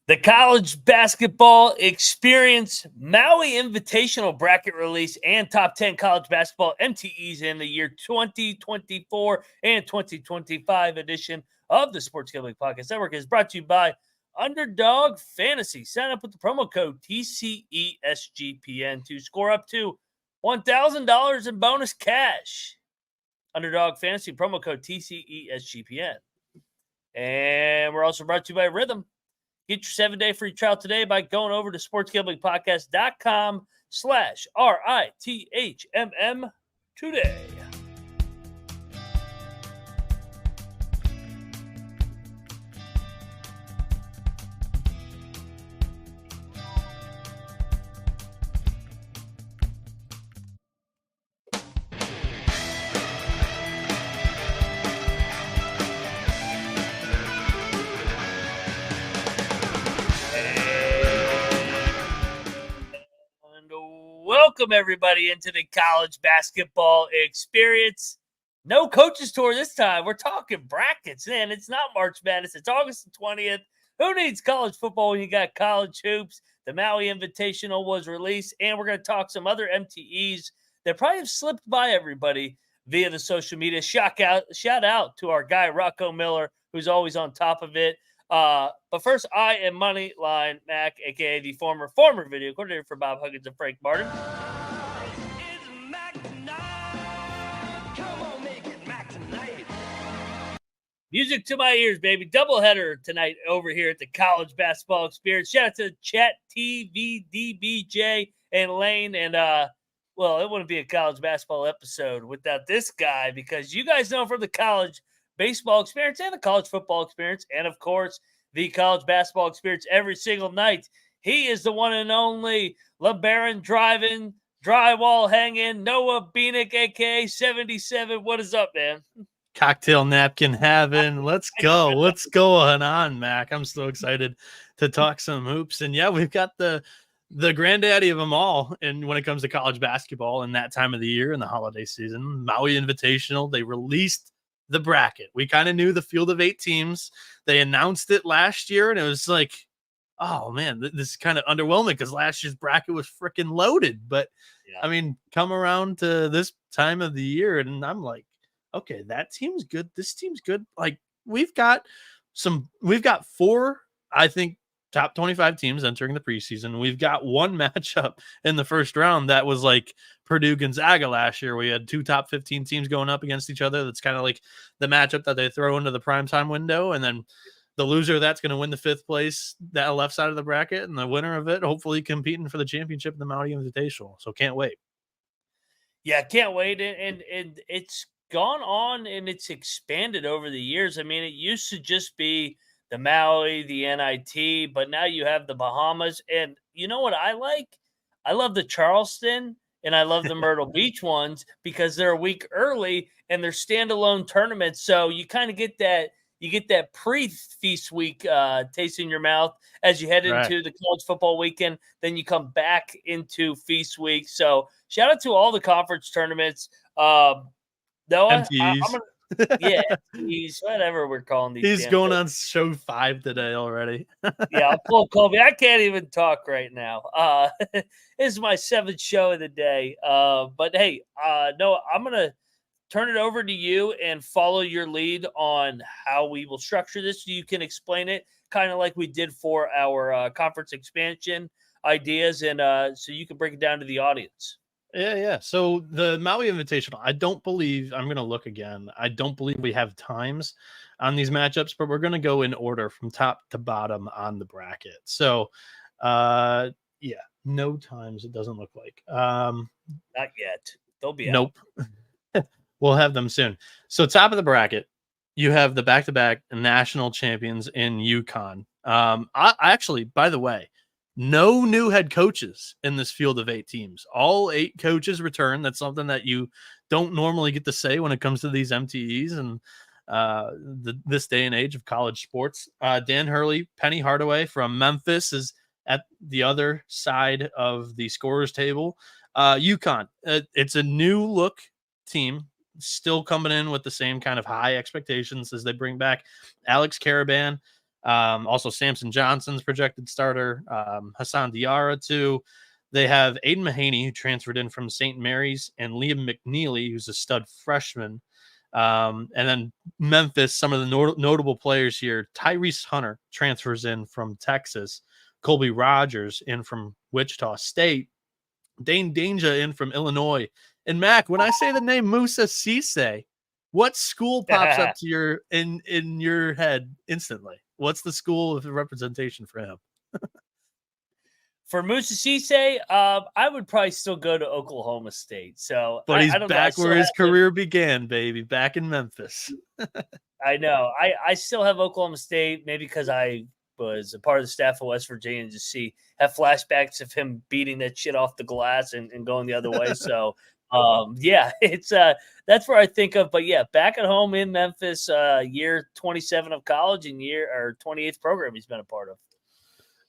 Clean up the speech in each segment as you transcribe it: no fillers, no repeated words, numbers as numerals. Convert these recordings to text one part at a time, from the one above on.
The college basketball experience, Maui Invitational bracket release, and top 10 college basketball MTEs in the year 2024 and 2025 edition of the Sports Gambling Podcast Network is brought to you by Underdog Fantasy. Sign up with the promo code TCESGPN to score up to $1,000 in bonus cash. Underdog Fantasy, promo code TCESGPN. And we're also brought to you by Rhythm. Get your 7-day free trial today by going over to sportsgamblingpodcast.com/RITHMM today. Welcome, everybody, into the college basketball experience. No coaches tour this time. We're talking brackets, man. It's not March Madness. It's August the 20th. Who needs college football when you got college hoops? The Maui Invitational was released, and we're going to talk some other MTEs that probably have slipped by everybody via the social media. Shout out to our guy, Rocco Miller, who's always on top of it. But first, I am Moneyline Mac, a.k.a. the former video coordinator for Bob Huggins and Frank Martin. Music to my ears, baby. Doubleheader tonight over here at the College Basketball Experience. Shout out to Chat TV, DBJ, and Lane. And, well, it wouldn't be a college basketball episode without this guy because you guys know him from the College Baseball Experience and the College Football Experience and, of course, the College Basketball Experience every single night. He is the one and only LeBaron driving, drywall hanging, Noah Bieniek, a.k.a. 77. What is up, man? Cocktail napkin having. Let's go. What's going on, Mac? I'm so excited to talk some hoops. And yeah, we've got the granddaddy of them all. And when it comes to college basketball in that time of the year in the holiday season, Maui Invitational, they released the bracket. We kind of knew the field of 8 teams. They announced it last year, and it was like, oh man, this is kind of underwhelming because last year's bracket was freaking loaded. But yeah. I mean, come around to this time of the year, and I'm like, okay, that team's good. This team's good. Like we've got 4, I think, top 25 teams entering the preseason. We've got one matchup in the first round that was like Purdue Gonzaga last year. We had 2 top 15 teams going up against each other. That's kind of like the matchup that they throw into the primetime window. And then the loser that's going to win the 5th place, that left side of the bracket, and the winner of it, hopefully competing for the championship in the Maui Invitational. So can't wait. Yeah, can't wait. And it's gone on and it's expanded over the years. I mean, it used to just be the Maui, the NIT, but now you have the Bahamas. And you know what I like? I love the Charleston and I love the Myrtle Beach ones because they're a week early and they're standalone tournaments. So you kind of get that pre-feast week taste in your mouth as you head into the college football weekend. Then you come back into feast week. So shout out to all the conference tournaments. Noah, MTEs, whatever we're calling these. He's going on show 5 today already. Yeah, I'll pull Colby. I can't even talk right now. This is my 7th show of the day. But hey, Noah, I'm gonna turn it over to you and follow your lead on how we will structure this. You can explain it kind of like we did for our conference expansion ideas, and so you can break it down to the audience. Yeah. So the Maui Invitational, I don't believe, I'm going to look again. I don't believe we have times on these matchups, but we're going to go in order from top to bottom on the bracket. So, yeah, no times. It doesn't look like. Not yet. They'll be out. Nope. We'll have them soon. So top of the bracket, you have the back-to-back national champions in UConn. I actually, by the way, no new head coaches in this field of 8 teams. All 8 coaches return. That's something that you don't normally get to say when it comes to these MTEs and this day and age of college sports. Dan Hurley, Penny Hardaway from Memphis is at the other side of the scorers table. UConn, it's a new look team, still coming in with the same kind of high expectations as they bring back Alex Caravan. Also, Samson Johnson's projected starter. Hassan Diarra, too. They have Aiden Mahaney, who transferred in from St. Mary's, and Liam McNeely, who's a stud freshman. And then Memphis, some of the notable players here. Tyrese Hunter transfers in from Texas. Colby Rogers in from Wichita State. Dane Danger in from Illinois. And Mac, when I say the name Musa Cisse, what school pops up to your in your head instantly? What's the school of representation for him? For Musa Cisse, I would probably still go to Oklahoma State. So, but he's I don't back know. where his career began, baby, back in Memphis. I know. I still have Oklahoma State, maybe because I was a part of the staff of West Virginia, and just have flashbacks of him beating that shit off the glass and going the other way. So, yeah, it's that's where I think of. But yeah, back at home in Memphis, year 27 of college and year or 28th program he's been a part of.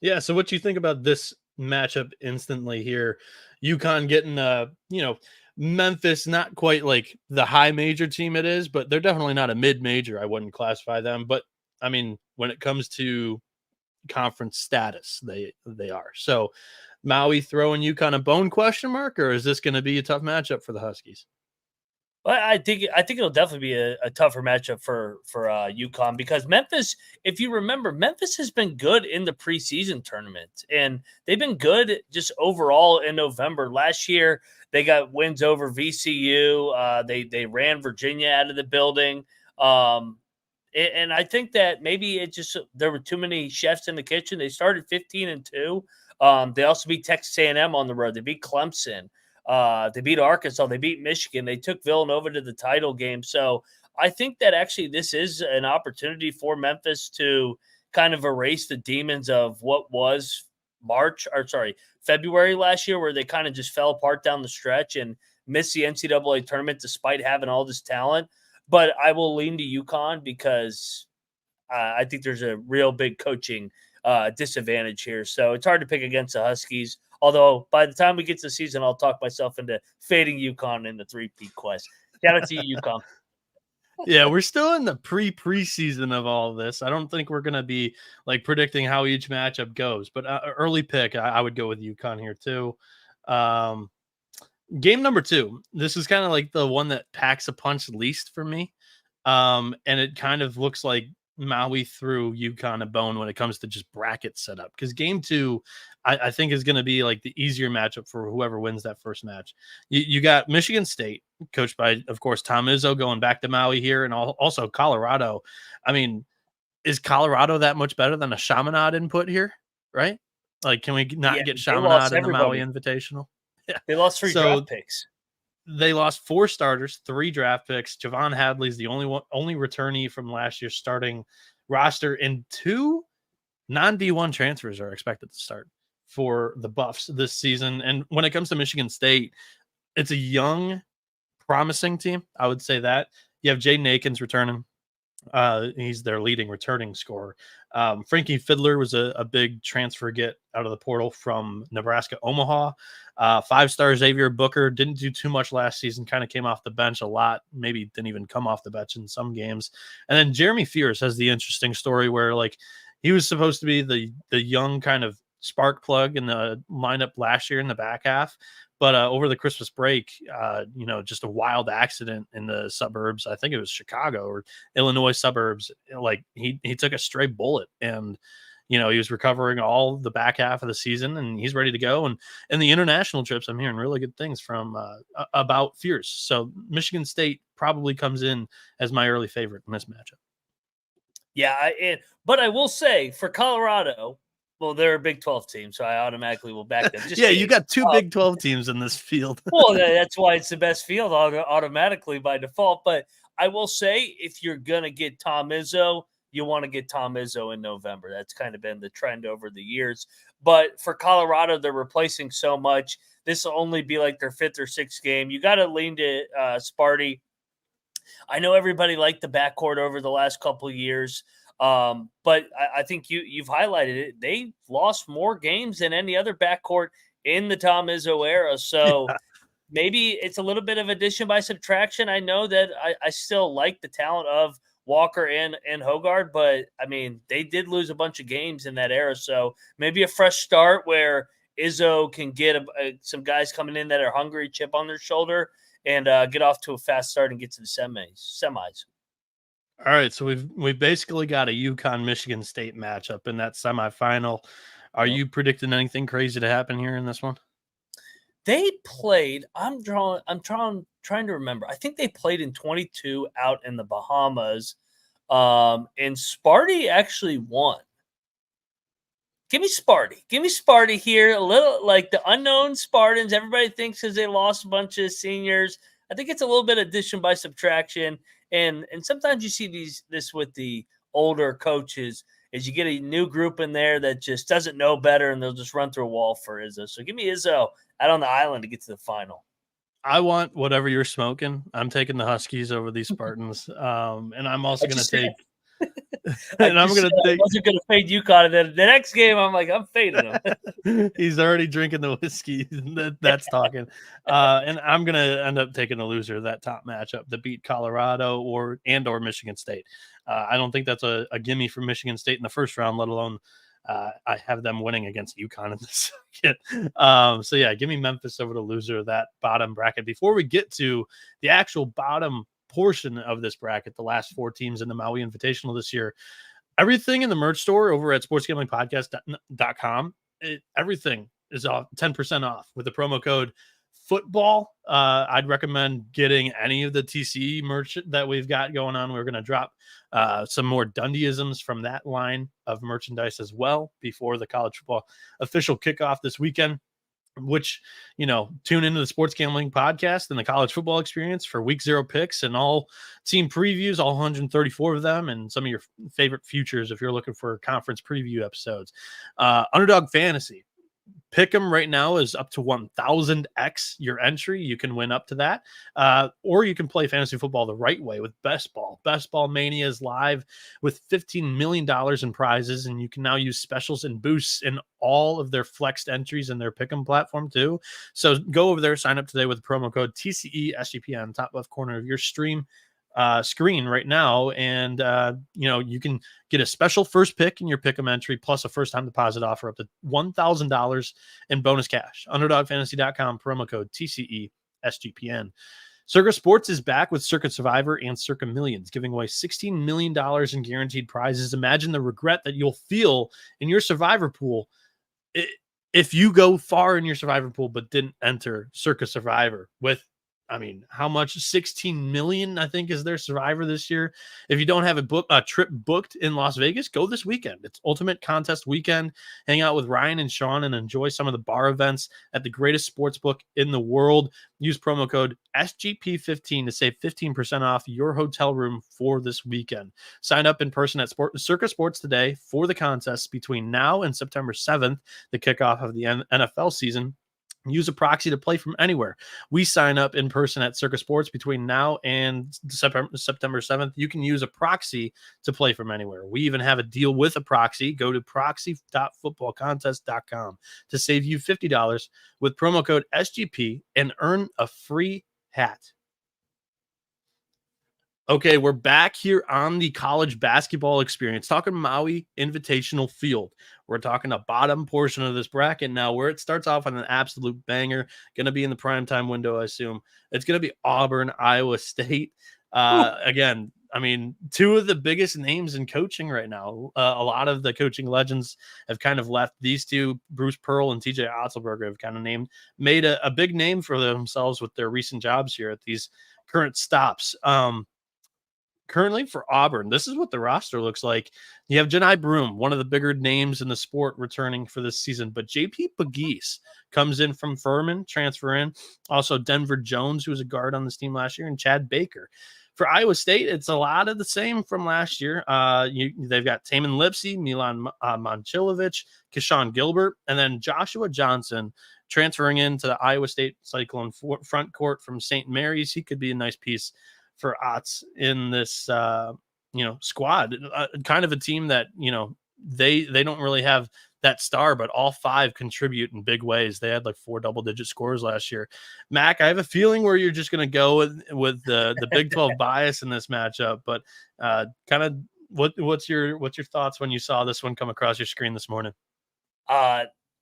Yeah. So what you think about this matchup instantly here? UConn getting Memphis, not quite like the high major team it is, but they're definitely not a mid major. I wouldn't classify them. But I mean, when it comes to conference status, they are. So Maui throwing UConn a bone, question mark, or is this going to be a tough matchup for the Huskies? Well, I think it'll definitely be a tougher matchup for UConn, because Memphis, if you remember, Memphis has been good in the preseason tournament, and they've been good just overall in November. Last year, they got wins over VCU. They ran Virginia out of the building. And I think that maybe there were too many chefs in the kitchen. They started 15-2. They also beat Texas A&M on the road. They beat Clemson. They beat Arkansas. They beat Michigan. They took Villanova to the title game. So I think that actually this is an opportunity for Memphis to kind of erase the demons of what was February last year, where they kind of just fell apart down the stretch and missed the NCAA tournament despite having all this talent. But I will lean to UConn because I think there's a real big coaching disadvantage here. So it's hard to pick against the Huskies. Although by the time we get to the season, I'll talk myself into fading UConn in the three-peat quest. Shout out to you, UConn. Yeah, we're still in the preseason of all of this. I don't think we're going to be like predicting how each matchup goes, but early pick, I would go with UConn here too. Game number 2. This is kind of like the one that packs a punch least for me. And it kind of looks like Maui threw UConn a bone when it comes to just bracket setup, because game 2, I think is going to be like the easier matchup for whoever wins that first match. You got Michigan State, coached by, of course, Tom Izzo, going back to Maui here, and also Colorado. I mean, is Colorado that much better than a Chaminade input here, right? Like, can we not get Chaminade in the Maui Invitational? Yeah. They lost 3 draft picks. They lost 4 starters, 3 draft picks. Javon Hadley's the only returnee from last year's starting roster, and 2 non-D1 transfers are expected to start for the Buffs this season. And when it comes to Michigan State, it's a young, promising team. I would say that. You have Jaden Akins returning. He's their leading returning scorer. Frankie Fiddler was a big transfer get out of the portal from Nebraska Omaha. 5-star Xavier Booker didn't do too much last season, kind of came off the bench a lot, maybe didn't even come off the bench in some games. And then Jeremy Fears has the interesting story where, like, he was supposed to be the young kind of spark plug in the lineup last year in the back half. But over the Christmas break, just a wild accident in the suburbs. I think it was Chicago or Illinois suburbs. Like he took a stray bullet, and he was recovering all the back half of the season, and he's ready to go. And in the international trips, I'm hearing really good things from about Fierce. So Michigan State probably comes in as my early favorite in this matchup. Yeah, but I will say for Colorado, well, they're a Big 12 team, so I automatically will back them. You got 2 Big 12 teams in this field. Well, that's why it's the best field automatically by default. But I will say, if you're going to get Tom Izzo, you want to get Tom Izzo in November. That's kind of been the trend over the years. But for Colorado, they're replacing so much. This will only be like their 5th or 6th game. You got to lean to Sparty. I know everybody liked the backcourt over the last couple of years. But I think you've highlighted it. They lost more games than any other backcourt in the Tom Izzo era. So maybe it's a little bit of addition by subtraction. I know that I still like the talent of Walker and Hogard, but I mean, they did lose a bunch of games in that era. So maybe a fresh start where Izzo can get some guys coming in that are hungry, chip on their shoulder, and get off to a fast start and get to the semis. All right, so we've basically got a UConn Michigan State matchup in that semifinal. Are you predicting anything crazy to happen here in this one? They played. I'm trying to remember. I think they played in 22 out in the Bahamas, and Sparty actually won. Give me Sparty here. A little like the unknown Spartans. Everybody thinks because they lost a bunch of seniors. I think it's a little bit addition by subtraction. And sometimes you see this with the older coaches is you get a new group in there that just doesn't know better and they'll just run through a wall for Izzo. So give me Izzo out on the island to get to the final. I want whatever you're smoking. I'm taking the Huskies over these Spartans. And I'm also going to take and I wasn't going to fade UConn. And then the next game, I'm like, I'm fading him. He's already drinking the whiskey. That's talking. And I'm going to end up taking the loser of that top matchup to beat Colorado or Michigan State. I don't think that's a gimme for Michigan State in the first round, let alone I have them winning against UConn in the second. So, yeah, give me Memphis over the loser of that bottom bracket. Before we get to the actual bottom portion of this bracket, the last 4 teams in the Maui Invitational this year, everything in the merch store over at sportsgamblingpodcast.com, everything is off 10% off with the promo code football. I'd recommend getting any of the TCE merch that we've got going on. We're going to drop some more Dundee-isms from that line of merchandise as well before the college football official kickoff this weekend, which, tune into the Sports Gambling Podcast and the college football experience for week 0 picks and all team previews, all 134 of them, and some of your favorite futures if you're looking for conference preview episodes. Underdog Fantasy. Pick'em right now is up to 1,000x your entry. You can win up to that. Or you can play fantasy football the right way with Best Ball. Best Ball Mania is live with $15 million in prizes, and you can now use specials and boosts in all of their flexed entries in their Pick'em platform too. So go over there, sign up today with the promo code TCESGP on the top left corner of your screen right now, and you can get a special first pick in your pick'em entry plus a first time deposit offer up to $1,000 in bonus cash. UnderdogFantasy.com, promo code TCESGPN. Circa Sports is back with Circa Survivor and Circa Millions, giving away $16 million in guaranteed prizes. Imagine the regret that you'll feel in your Survivor pool if you go far in your Survivor pool but didn't enter Circa Survivor with, how much? 16 million, I think, is their Survivor this year. If you don't have a trip booked in Las Vegas, go this weekend. It's Ultimate Contest weekend. Hang out with Ryan and Sean and enjoy some of the bar events at the greatest sportsbook in the world. Use promo code SGP15 to save 15% off your hotel room for this weekend. Sign up in person at Circa Sports today for the contests between now and September 7th, the kickoff of the NFL season. Use a proxy to play from anywhere. We sign up in person at Circa Sports between now and September 7th. You can use a proxy to play from anywhere. We even have a deal with a proxy. Go to proxy.footballcontest.com to save you $50 with promo code SGP and earn a free hat. Okay, we're back here on the college basketball experience, talking Maui Invitational Field. We're talking the bottom portion of this bracket now, where it starts off on an absolute banger. Going to be in the primetime window, I assume. It's going to be Auburn, Iowa State. Again, 2 of the biggest names in coaching right now. A lot of the coaching legends have kind of left. These two, Bruce Pearl and TJ Otzelberger, have kind of made a big name for themselves with their recent jobs here at these current stops. Currently for Auburn, this is what the roster looks like. You have Johni Broome, one of the bigger names in the sport, returning for this season. But JP Pegues comes in from Furman, transfer in. Also Denver Jones, who was a guard on this team last year, and Chad Baker. For Iowa State, it's a lot of the same from last year. They've got Taman Lipsey, Milan Momcilovic, Keshawn Gilbert, and then Joshua Johnson transferring into the Iowa State Cyclone front court from St. Mary's. He could be a nice piece for Otz in this, squad, kind of a team that, they don't really have that star, but all 5 contribute in big ways. They had like 4 double-digit scores last year. Mac, I have a feeling where you're just going to go with the Big 12 bias in this matchup, but kind of what's your thoughts when you saw this one come across your screen this morning?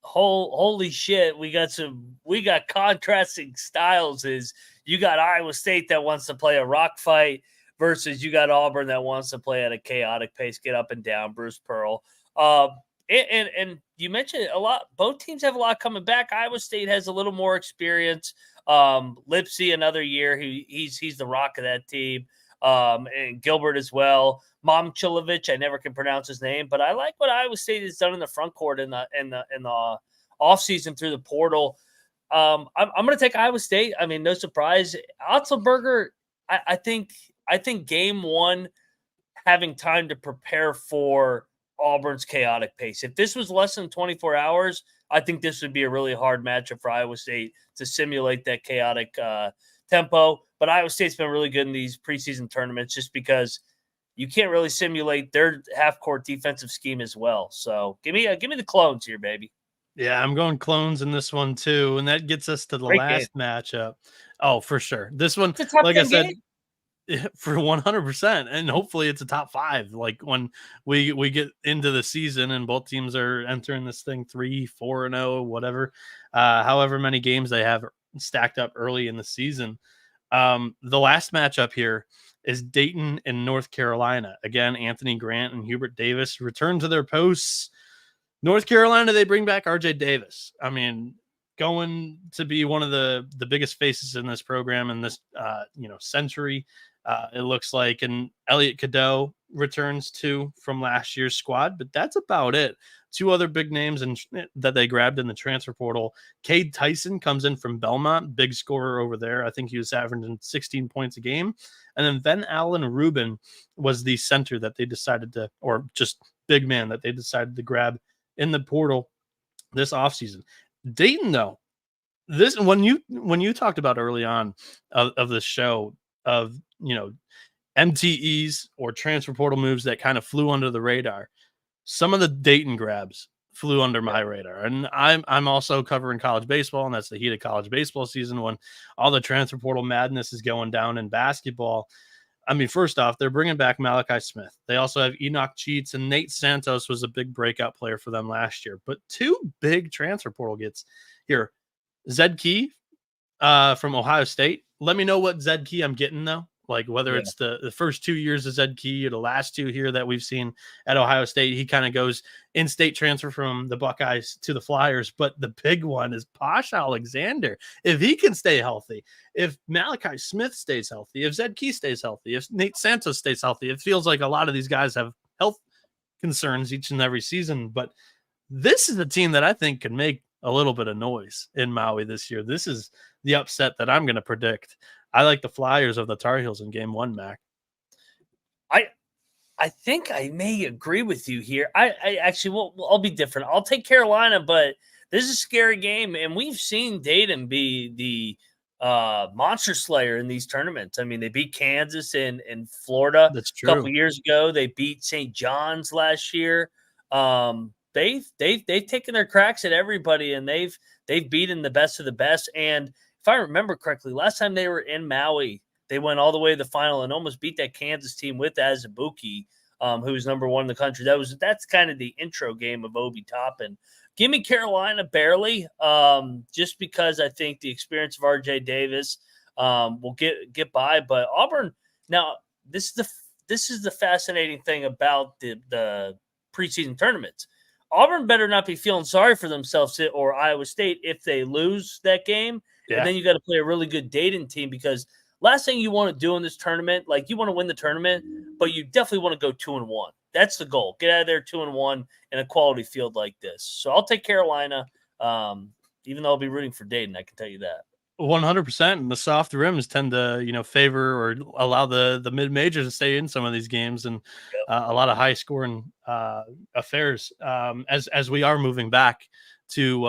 Holy shit, we got contrasting styles. Is you got Iowa State that wants to play a rock fight versus you got Auburn that wants to play at a chaotic pace, get up and down. Bruce Pearl. And you mentioned a lot. Both teams have a lot coming back. Iowa State has a little more experience. Lipsy another year. He's the rock of that team. And Gilbert as well. Momchilovich, I never can pronounce his name, but I like what Iowa State has done in the front court in the offseason through the portal. I'm going to take Iowa State. I mean, no surprise. Otzelberger, I think game one, having time to prepare for Auburn's chaotic pace. If this was less than 24 hours, I think this would be a really hard matchup for Iowa State to simulate that chaotic tempo. But Iowa State's been really good in these preseason tournaments just because you can't really simulate their half-court defensive scheme as well. So give me the Clones here, baby. Yeah, I'm going Clones in this one too, and that gets us to the last matchup. Oh, for sure. This one, like I said, for 100%, and hopefully it's a top 5. Like when we get into the season and both teams are entering this thing 3-4-0, whatever, however many games they have stacked up early in the season. The last matchup here is Dayton and North Carolina. Again, Anthony Grant and Hubert Davis return to their posts. North Carolina, they bring back RJ Davis. I mean, going to be one of the biggest faces in this program in this century. It looks like, and Elliot Cadeau returns too from last year's squad, but that's about it. 2 other big names that they grabbed in the transfer portal. Cade Tyson comes in from Belmont, big scorer over there. I think he was averaging 16 points a game. And then Ben Allen Rubin was the center that they decided to, or just big man that they decided to grab in the portal this offseason. Dayton, though, this when you talked about early on of the show of MTEs or transfer portal moves that kind of flew under the radar, some of the Dayton grabs flew under my radar. And I'm also covering college baseball, and that's the heat of college baseball season when all the transfer portal madness is going down in basketball. I mean, first off, they're bringing back Malachi Smith. They also have Enoch Cheats, and Nate Santos was a big breakout player for them last year. But 2 big transfer portal gets here. Zed Key from Ohio State. Let me know what Zed Key I'm getting, though. Like whether it's the first 2 years of Zed Key or the last 2 here that we've seen at Ohio State. He kind of goes in-state transfer from the Buckeyes to the Flyers. But the big one is Posh Alexander. If he can stay healthy, if Malachi Smith stays healthy, if Zed Key stays healthy, if Nate Santos stays healthy, it feels like a lot of these guys have health concerns each and every season. But this is a team that I think can make a little bit of noise in Maui this year. This is the upset that I'm going to predict. I like the Flyers of the Tar Heels in game 1, Mac. I think I may agree with you here. I actually I'll be different. I'll take Carolina, but this is a scary game, and we've seen Dayton be the monster slayer in these tournaments. I mean, they beat Kansas in Florida. That's true. A couple years ago. They beat St. John's last year. They've taken their cracks at everybody, and they've beaten the best of the best. And if I remember correctly, last time they were in Maui, they went all the way to the final and almost beat that Kansas team with Azubuike, who was number 1 in the country. That's kind of the intro game of Obi Toppin. Give me Carolina barely, just because I think the experience of RJ Davis will get by. But Auburn, now this is the fascinating thing about the preseason tournaments. Auburn better not be feeling sorry for themselves or Iowa State if they lose that game. Yeah. And then you got to play a really good Dayton team, because last thing you want to do in this tournament, like you want to win the tournament, but you definitely want to go 2-1. That's the goal. Get out of there 2-1 in a quality field like this. So I'll take Carolina, even though I'll be rooting for Dayton. I can tell you that. 100%. And the soft rims tend to, favor or allow the mid-majors to stay in some of these games, and a lot of high scoring affairs as we are moving back to,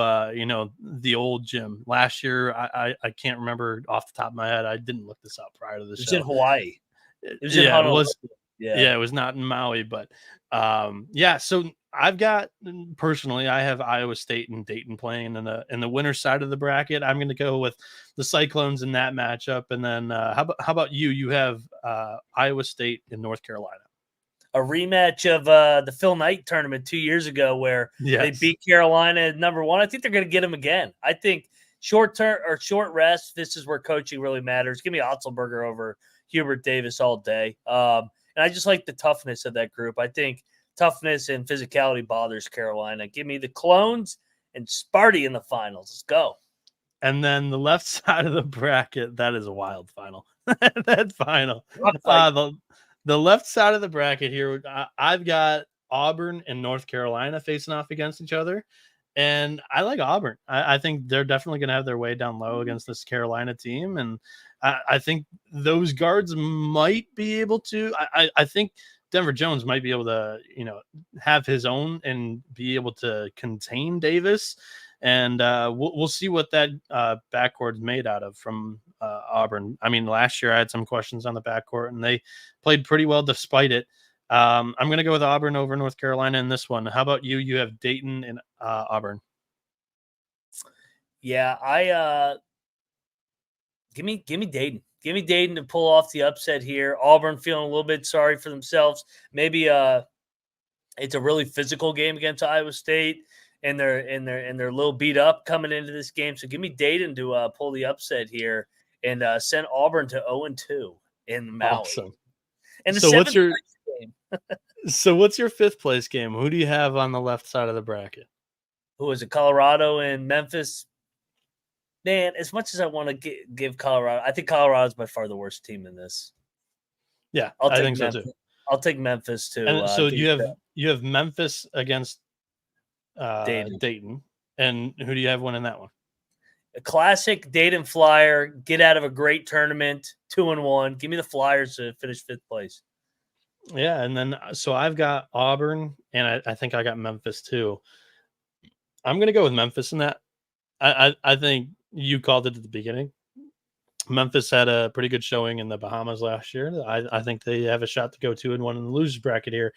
the old gym. Last year, I can't remember off the top of my head. I didn't look this up prior to the show. It was in Hawaii. It was in Honolulu. It was not in Maui, but so I've got personally, I have Iowa State and Dayton playing in the winner side of the bracket. I'm going to go with the Cyclones in that matchup, and then how about you? You have Iowa State and North Carolina. A rematch of the Phil Knight tournament 2 years ago where they Yes. beat Carolina at number 1. I think they're going to get them again. I think short term or short rest, this is where coaching really matters. Give me Otzelberger over Hubert Davis all day. And I just like the toughness of that group. I think toughness and physicality bothers Carolina. Give me the Clones and Sparty in the finals. Let's go. And then the left side of the bracket, that is a wild final. That final. The left side of the bracket here, I've got Auburn and North Carolina facing off against each other. And I like Auburn. I think they're definitely going to have their way down low against this Carolina team. And I think those guards might be able to. I think Denver Jones might be able to, have his own and be able to contain Davis. And we'll see what that backcourt is made out of from Auburn. I mean, last year I had some questions on the backcourt, and they played pretty well despite it. I'm going to go with Auburn over North Carolina in this one. How about you? You have Dayton and Auburn. Yeah, give me Dayton. Give me Dayton to pull off the upset here. Auburn feeling a little bit sorry for themselves. Maybe it's a really physical game against Iowa State, and they're a little beat up coming into this game. So give me Dayton to pull the upset here and send Auburn to 0-2 in Maui. Awesome. And so what's your game? So what's your fifth place game? Who do you have on the left side of the bracket? Who is it? Colorado and Memphis. Man, as much as I want to give Colorado, I think Colorado is by far the worst team in this. Yeah, I think Memphis. so too. I'll take Memphis too. And so you have Memphis against Dayton, and who do you have winning that one? A classic Dayton Flyer, get out of a great tournament, 2-1. Give me the Flyers to finish fifth place. Yeah, and then so I've got Auburn, and I think I got Memphis too. I'm going to go with Memphis in that. I think you called it at the beginning. Memphis had a pretty good showing in the Bahamas last year. I think they have a shot to go 2-1 in the losers bracket here.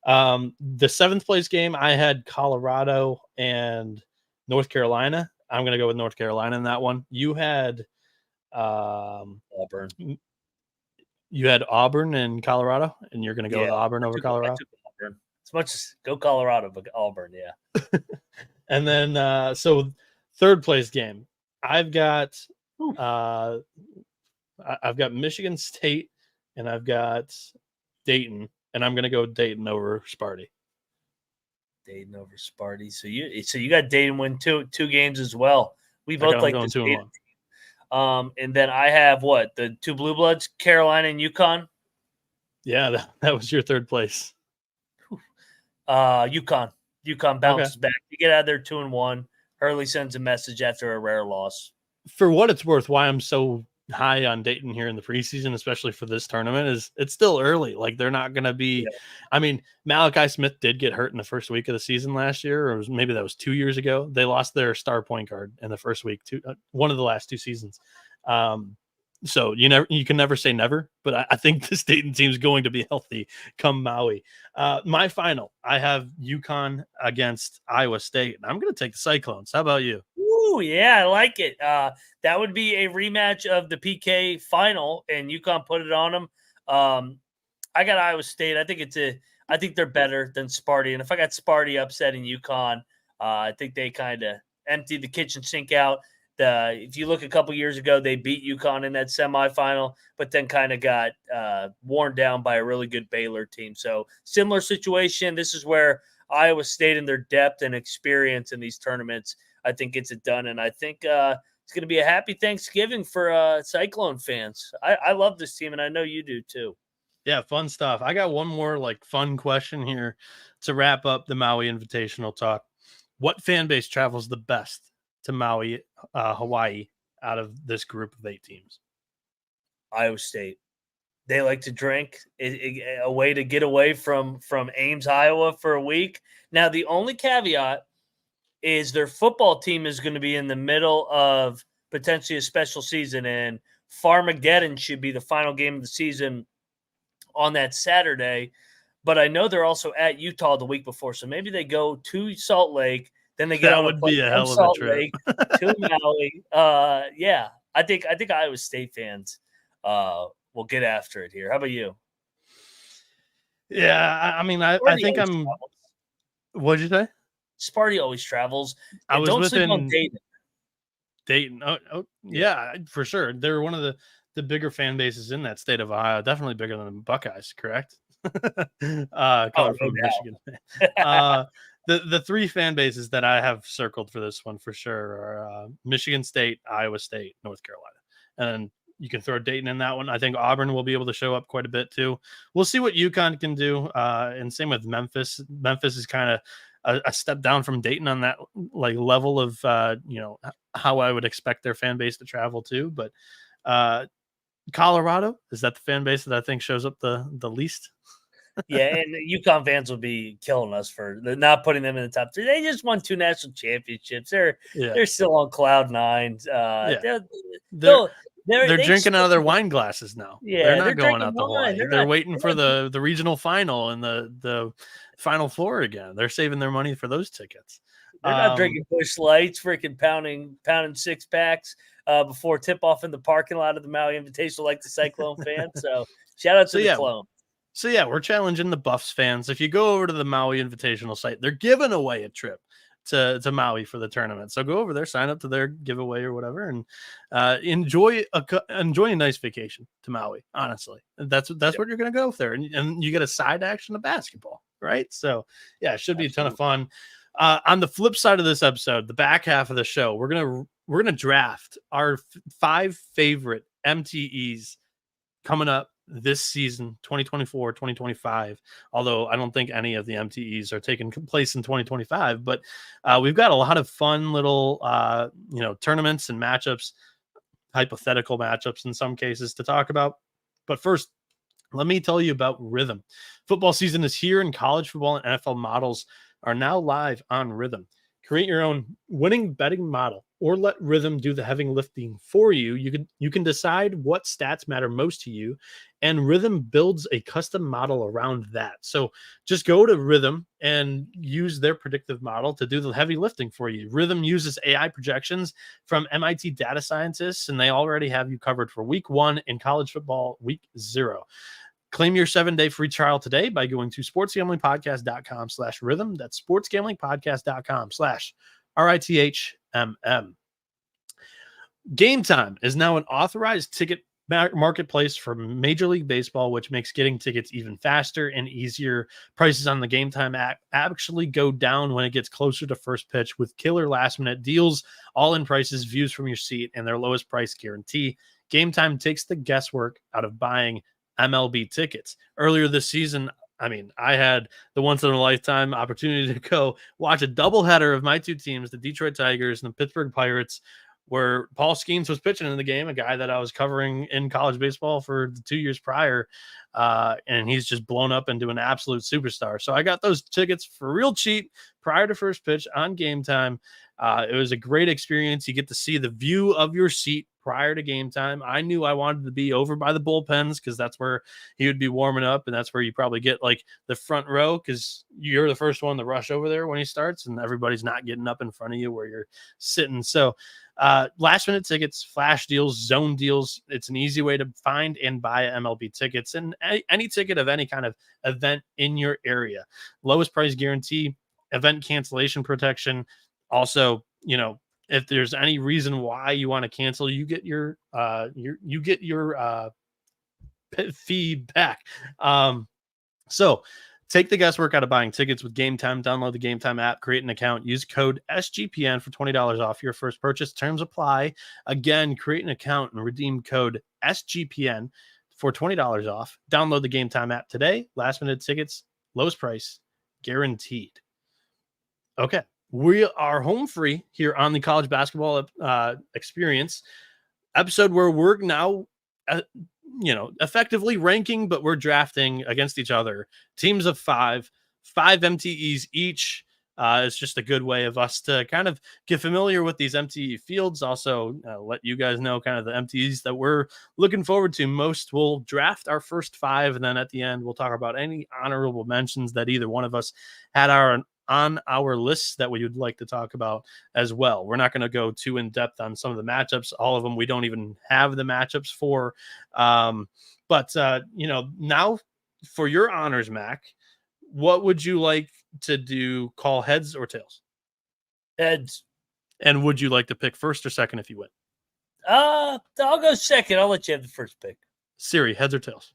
The seventh place game, I had Colorado and North Carolina. I'm going to go with North Carolina in that one. You had Auburn. You had Auburn and Colorado, and you're going to go with Auburn over Colorado? Auburn. As much as go Colorado, but Auburn, yeah. And then, so third place game, I've got Michigan State and I've got Dayton, and I'm going to go Dayton over Sparty. Dayton over Sparty. So you got Dayton win two games as well. We both like this Dayton. And then I have the two blue bloods, Carolina and UConn. Yeah, that was your third place. UConn bounces back. You get out of there 2-1. Hurley sends a message after a rare loss. For what it's worth, why I'm so high on Dayton here in the preseason, especially for this tournament, is it's still early. Like, they're not going to be. Yeah. I mean, Malachi Smith did get hurt in the first week of the season last year, or maybe that was 2 years ago. They lost their star point guard in the first week, one of the last two seasons. So you can never say never, but I think this Dayton team is going to be healthy come Maui. My final, I have UConn against Iowa State, and I'm going to take the Cyclones. How about you? Ooh, yeah, I like it. That would be a rematch of the PK final, and UConn put it on them. I got Iowa State. I think they're better than Sparty, and if I got Sparty upsetting UConn, I think they kind of emptied the kitchen sink out. If you look a couple years ago, they beat UConn in that semifinal, but then kind of got worn down by a really good Baylor team. So similar situation. This is where Iowa State and their depth and experience in these tournaments, I think, gets it done. And I think it's going to be a happy Thanksgiving for Cyclone fans. I love this team, and I know you do too. Yeah, fun stuff. I got one more fun question here to wrap up the Maui Invitational talk. What fan base travels the best to Maui, Hawaii, out of this group of 8 teams? Iowa State. They like to drink. A way to get away from Ames, Iowa for a week. Now, the only caveat is their football team is going to be in the middle of potentially a special season, and Farmageddon should be the final game of the season on that Saturday. but I know they're also at Utah the week before. So maybe they go to Salt Lake, then they get That on a would plane be a from hell of a Salt trip. Lake to Maui. Yeah, I think Iowa State fans will get after it here. How about you? Yeah, I mean, I Sparty think always I'm. travels. What'd you say? Sparty always travels. I And was don't sleep on within Dayton. Dayton. Oh, yeah, for sure. They're one of the bigger fan bases in that state of Ohio. Definitely bigger than the Buckeyes, correct? Oh, Coming no from Michigan. doubt. The three fan bases that I have circled for this one for sure are Michigan State, Iowa State, North Carolina, and you can throw Dayton in that one. I think Auburn will be able to show up quite a bit too. We'll see what UConn can do, and same with Memphis. Memphis is kind of a step down from Dayton on that like level of how I would expect their fan base to travel to. But Colorado, is that the fan base that I think shows up the least? Yeah, and UConn fans will be killing us for not putting them in the top 3. They just won 2 national championships. They're still on cloud 9. They're drinking out of their wine glasses now. Yeah, they're not they're going drinking out to wine. Hawaii. They're waiting for the regional final and the Final Four again. They're saving their money for those tickets. They're not drinking Busch Lights, freaking pounding 6-packs before tip-off in the parking lot of the Maui Invitational like the Cyclone fans. So shout out to the Clone. So, yeah, we're challenging the Buffs fans. If you go over to the Maui Invitational site, they're giving away a trip to Maui for the tournament. So go over there, sign up to their giveaway or whatever, and enjoy a nice vacation to Maui. Honestly, that's what you're going to go there, and you get a side action of basketball, right? So, yeah, it should be a ton of fun. On the flip side of this episode, the back half of the show, we're gonna draft our 5 favorite MTEs coming up this season, 2024, 2025. Although I don't think any of the MTEs are taking place in 2025, but we've got a lot of fun little tournaments and matchups, hypothetical matchups in some cases to talk about. But first, let me tell you about Rhythm. Football season is here, and college football and NFL models are now live on Rhythm. Create your own winning betting model or let Rhythm do the heavy lifting for you. You can decide what stats matter most to you, and Rhythm builds a custom model around that. So just go to Rhythm and use their predictive model to do the heavy lifting for you. Rhythm uses AI projections from MIT data scientists, and they already have you covered for week 1 in college football, week 0. Claim your 7-day free trial today by going to sportsgamblingpodcast.com/rhythm. That's sportsgamblingpodcast.com/RITHMM. Game Time is now an authorized ticket marketplace for Major League Baseball, which makes getting tickets even faster and easier. Prices on the Game Time app actually go down when it gets closer to first pitch with killer last-minute deals, all-in prices, views from your seat, and their lowest price guarantee. Game Time takes the guesswork out of buying MLB tickets. Earlier this season, I had the once-in-a-lifetime opportunity to go watch a doubleheader of my 2 teams, the Detroit Tigers and the Pittsburgh Pirates, where Paul Skeens was pitching in the game, a guy that I was covering in college baseball for the 2 years prior, and he's just blown up into an absolute superstar. So I got those tickets for real cheap prior to first pitch on Game Time. It was a great experience. You get to see the view of your seat prior to game time. I knew I wanted to be over by the bullpens because that's where he would be warming up, and that's where you probably get like the front row because you're the first one to rush over there when he starts, and everybody's not getting up in front of you where you're sitting. So last minute tickets, flash deals, zone deals. It's an easy way to find and buy MLB tickets and any ticket of any kind of event in your area. Lowest price guarantee, event cancellation protection. Also, if there's any reason why you want to cancel, you get your fee back. So take the guesswork out of buying tickets with Game Time. Download the Game Time app, create an account, use code SGPN for $20 off your first purchase. Terms apply. Again, create an account and redeem code SGPN for $20 off. Download the Game Time app today. Last minute tickets, lowest price, guaranteed. Okay. We are home free here on the college basketball experience episode where we're now, effectively ranking, but we're drafting against each other. Teams of 5 MTEs each. It's just a good way of us to kind of get familiar with these MTE fields. Also, let you guys know kind of the MTEs that we're looking forward to most. We'll draft our first 5, and then at the end, we'll talk about any honorable mentions that either one of us had on our lists that we would like to talk about as well. We're not going to go too in depth on some of the matchups. All of them we don't even have the matchups for. But now for your honors, Mac, what would you like to do? Call heads or tails? Heads. And would you like to pick first or second if you win? I'll go second. I'll let you have the first pick. Siri, heads or tails?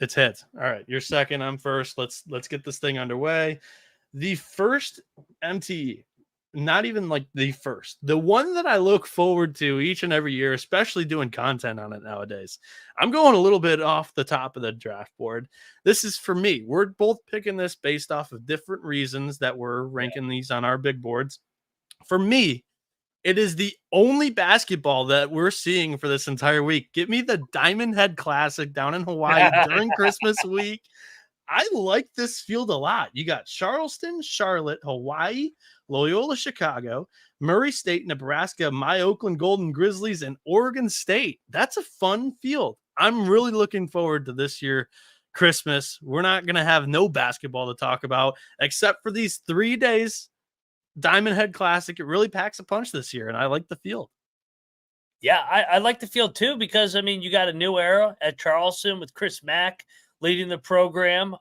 It's heads. All right, you're second. I'm first. Let's get this thing underway. The first MTE, not even like the first, the one that I look forward to each and every year, especially doing content on it nowadays. I'm going a little bit off the top of the draft board. This is for me. We're both picking this based off of different reasons that we're ranking these on our big boards. For me, it is the only basketball that we're seeing for this entire week. Get me the Diamond Head Classic down in Hawaii during Christmas week. I like this field a lot. You got Charleston, Charlotte, Hawaii, Loyola, Chicago, Murray State, Nebraska, my Oakland Golden Grizzlies, and Oregon State. That's a fun field. I'm really looking forward to this year Christmas. We're not going to have no basketball to talk about except for these 3 days. Diamond Head Classic. It really packs a punch this year, and I like the field. Yeah, I like the field too because, I mean, you got a new era at Charleston with Chris Mack leading the program.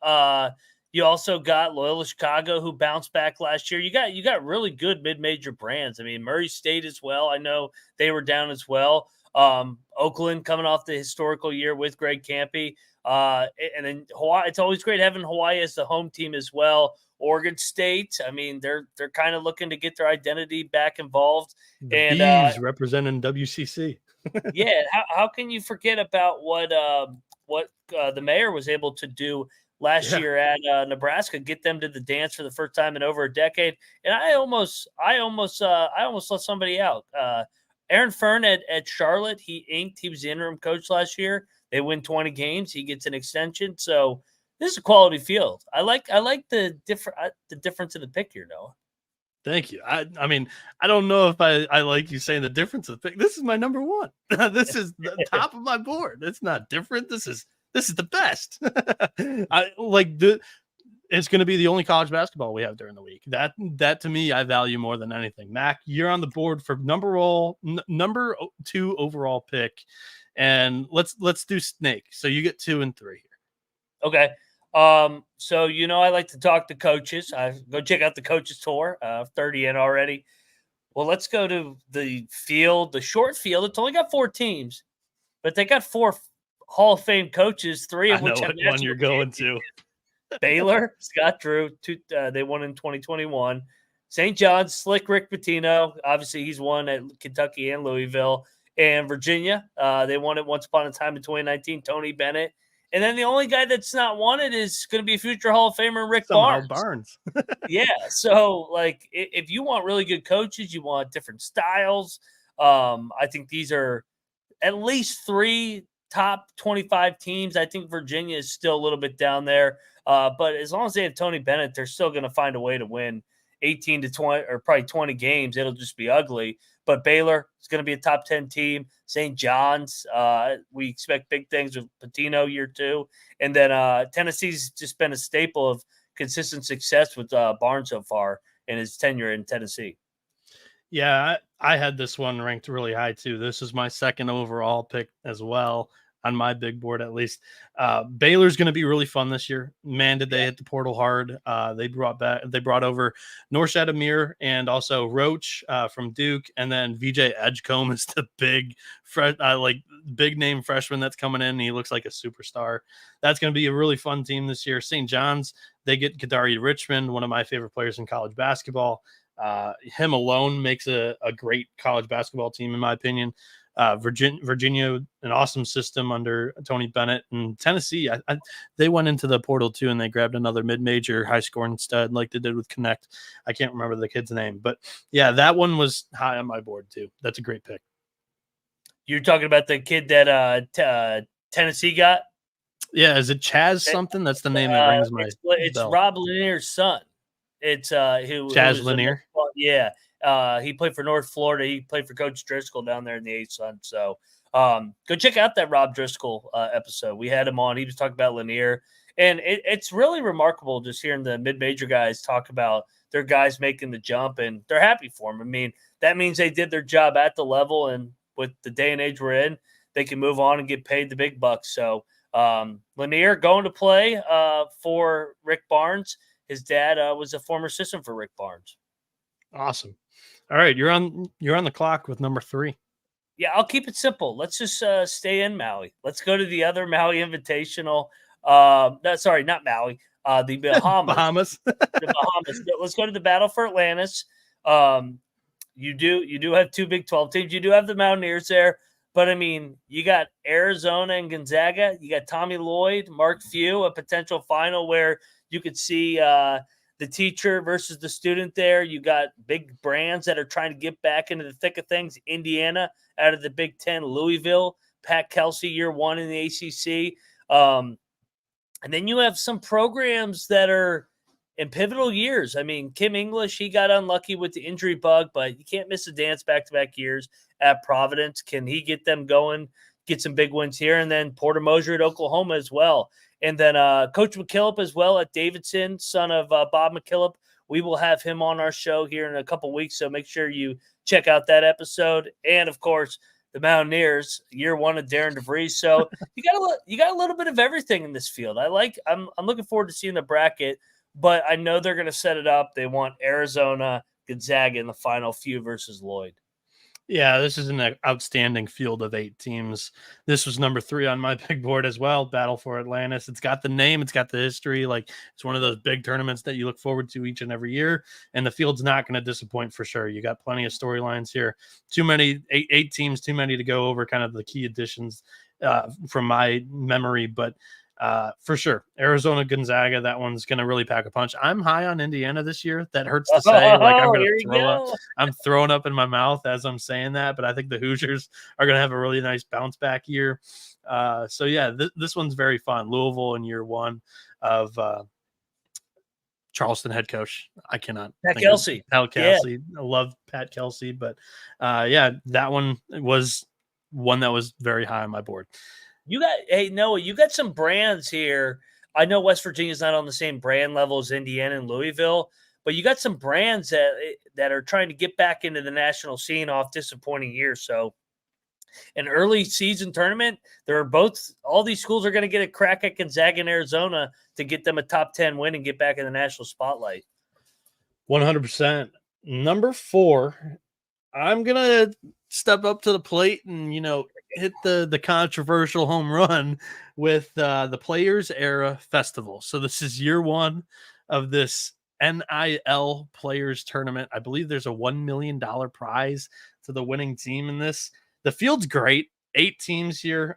You also got Loyola Chicago, who bounced back last year. You got really good mid-major brands. I mean, Murray State as well. I know they were down as well. Oakland coming off the historical year with Greg Campy. And then Hawaii. It's always great having Hawaii as the home team as well. Oregon State. I mean, they're kind of looking to get their identity back involved. The Bees representing WCC. Yeah, how can you forget about what the mayor was able to do last year at Nebraska, get them to the dance for the first time in over a decade? And I almost let somebody out. Aaron Fern at Charlotte, he was the interim coach last year. They win 20 games. He gets an extension. So this is a quality field. I like the difference in the pick here, Noah. Thank you. I mean, I don't know if I like you saying the difference of the pick. This is my number one. This is the top of my board. It's not different. This is the best. It's going to be the only college basketball we have during the week. That to me, I value more than anything. Mac, you're on the board for number 2 overall pick, and let's do snake. So you get 2 and 3 here. Okay. So, I like to talk to coaches. I go check out the coaches tour, 30 in already. Well, let's go to the field, the short field. It's only got 4 teams, but they got 4 Hall of Fame coaches, 3 of which have one you're going to. Baylor, Scott Drew, they won in 2021. St. John's, Slick Rick Pitino. Obviously, he's won at Kentucky and Louisville. And Virginia, they won it once upon a time in 2019, Tony Bennett. And then the only guy that's not won it is going to be a future Hall of Famer, Rick Barnes. Yeah. So, if you want really good coaches, you want different styles. I think these are at least 3 top 25 teams. I think Virginia is still a little bit down there. But as long as they have Tony Bennett, they're still going to find a way to win 18 to 20 or probably 20 games. It'll just be ugly. But Baylor is going to be a top 10 team. St. John's, we expect big things with Pitino year 2. And then Tennessee's just been a staple of consistent success with Barnes so far in his tenure in Tennessee. Yeah, I had this one ranked really high too. This is my 2nd overall pick as well on my big board, at least. Baylor's going to be really fun this year. Man, did they hit the portal hard. They brought over Norshad Amir and also Roach from Duke, and then VJ Edgecombe is the big name freshman that's coming in. He looks like a superstar. That's going to be a really fun team this year. St. John's, they get Kadari Richmond, one of my favorite players in college basketball. Him alone makes a great college basketball team, in my opinion. Virginia, an awesome system under Tony Bennett, and Tennessee, they went into the portal too, and they grabbed another mid-major high-scoring stud like they did with Connect. I can't remember the kid's name, but yeah, that one was high on my board too. That's a great pick. You're talking about the kid that Tennessee got? Yeah, is it Chaz something? That's the name that rings my It's bell. Rob Lanier's son. It's who Chaz was Lanier. yeah. He played for North Florida. He played for Coach Driscoll down there in the A-Sun. So go check out that Rob Driscoll episode. We had him on. He was talking about Lanier. And it's really remarkable just hearing the mid-major guys talk about their guys making the jump, and they're happy for them. I mean, that means they did their job at the level, and with the day and age we're in, they can move on and get paid the big bucks. So Lanier going to play for Rick Barnes. His dad was a former assistant for Rick Barnes. Awesome. All right, you're on the clock with number 3. Yeah, I'll keep it simple. Let's just stay in Maui. Let's go to the other Maui Invitational. No, sorry, not Maui. The Bahamas. Bahamas. The Bahamas. Let's go to the Battle for Atlantis. You do have 2 Big 12 teams. You do have the Mountaineers there. But, I mean, you got Arizona and Gonzaga. You got Tommy Lloyd, Mark Few, a potential final where you could see the teacher versus the student there. You got big brands that are trying to get back into the thick of things. Indiana out of the Big Ten, Louisville, Pat Kelsey, year 1 in the ACC. And then you have some programs that are in pivotal years. I mean, Kim English, he got unlucky with the injury bug, but you can't miss a dance back-to-back years at Providence. Can he get them going, get some big wins here? And then Porter Moser at Oklahoma as well. And then Coach McKillop as well at Davidson, son of Bob McKillop. We will have him on our show here in a couple weeks, so make sure you check out that episode. And, of course, the Mountaineers, year 1 of Darren DeVries. So you got a little bit of everything in this field. I'm looking forward to seeing the bracket, but I know they're going to set it up. They want Arizona, Gonzaga in the final few versus Lloyd. Yeah, this is an outstanding field of 8 teams. This was number 3 on my big board as well, Battle for Atlantis. It's got the name, it's got the history. Like, it's one of those big tournaments that you look forward to each and every year, and the field's not going to disappoint for sure. You got plenty of storylines here. Too many, 8 teams, too many to go over kind of the key additions from my memory, but for sure, Arizona Gonzaga, that one's going to really pack a punch. I'm high on Indiana this year. That hurts to say. Like, I'm going to throw up. I'm throwing up in my mouth as I'm saying that, but I think the Hoosiers are going to have a really nice bounce back year. So yeah, this one's very fun. Louisville in year 1 of Charleston head coach. I cannot. Pat Kelsey. Pat Kelsey. Yeah. I love Pat Kelsey, but yeah, that one was one that was very high on my board. Hey, Noah, you got some brands here. I know West Virginia's not on the same brand level as Indiana and Louisville, but you got some brands that are trying to get back into the national scene off disappointing years. So an early season tournament, all these schools are going to get a crack at Gonzaga and Arizona to get them a top 10 win and get back in the national spotlight. 100%. Number 4, I'm going to step up to the plate and, hit the controversial home run with the Players Era Festival. So this is year 1 of this NIL Players Tournament. I believe there's a $1 million prize to the winning team in this. The field's great. 8 teams here.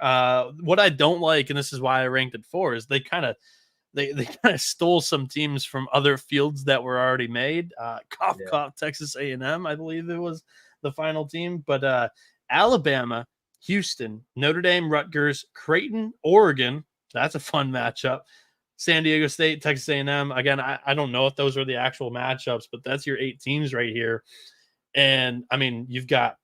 What I don't like, and this is why I ranked it 4, is they kind of stole some teams from other fields that were already made. Cough, Texas A&M, I believe it was the final team. But Alabama, Houston, Notre Dame, Rutgers, Creighton, Oregon. That's a fun matchup. San Diego State, Texas A&M. Again, I don't know if those are the actual matchups, but that's your 8 teams right here. And, I mean, you've got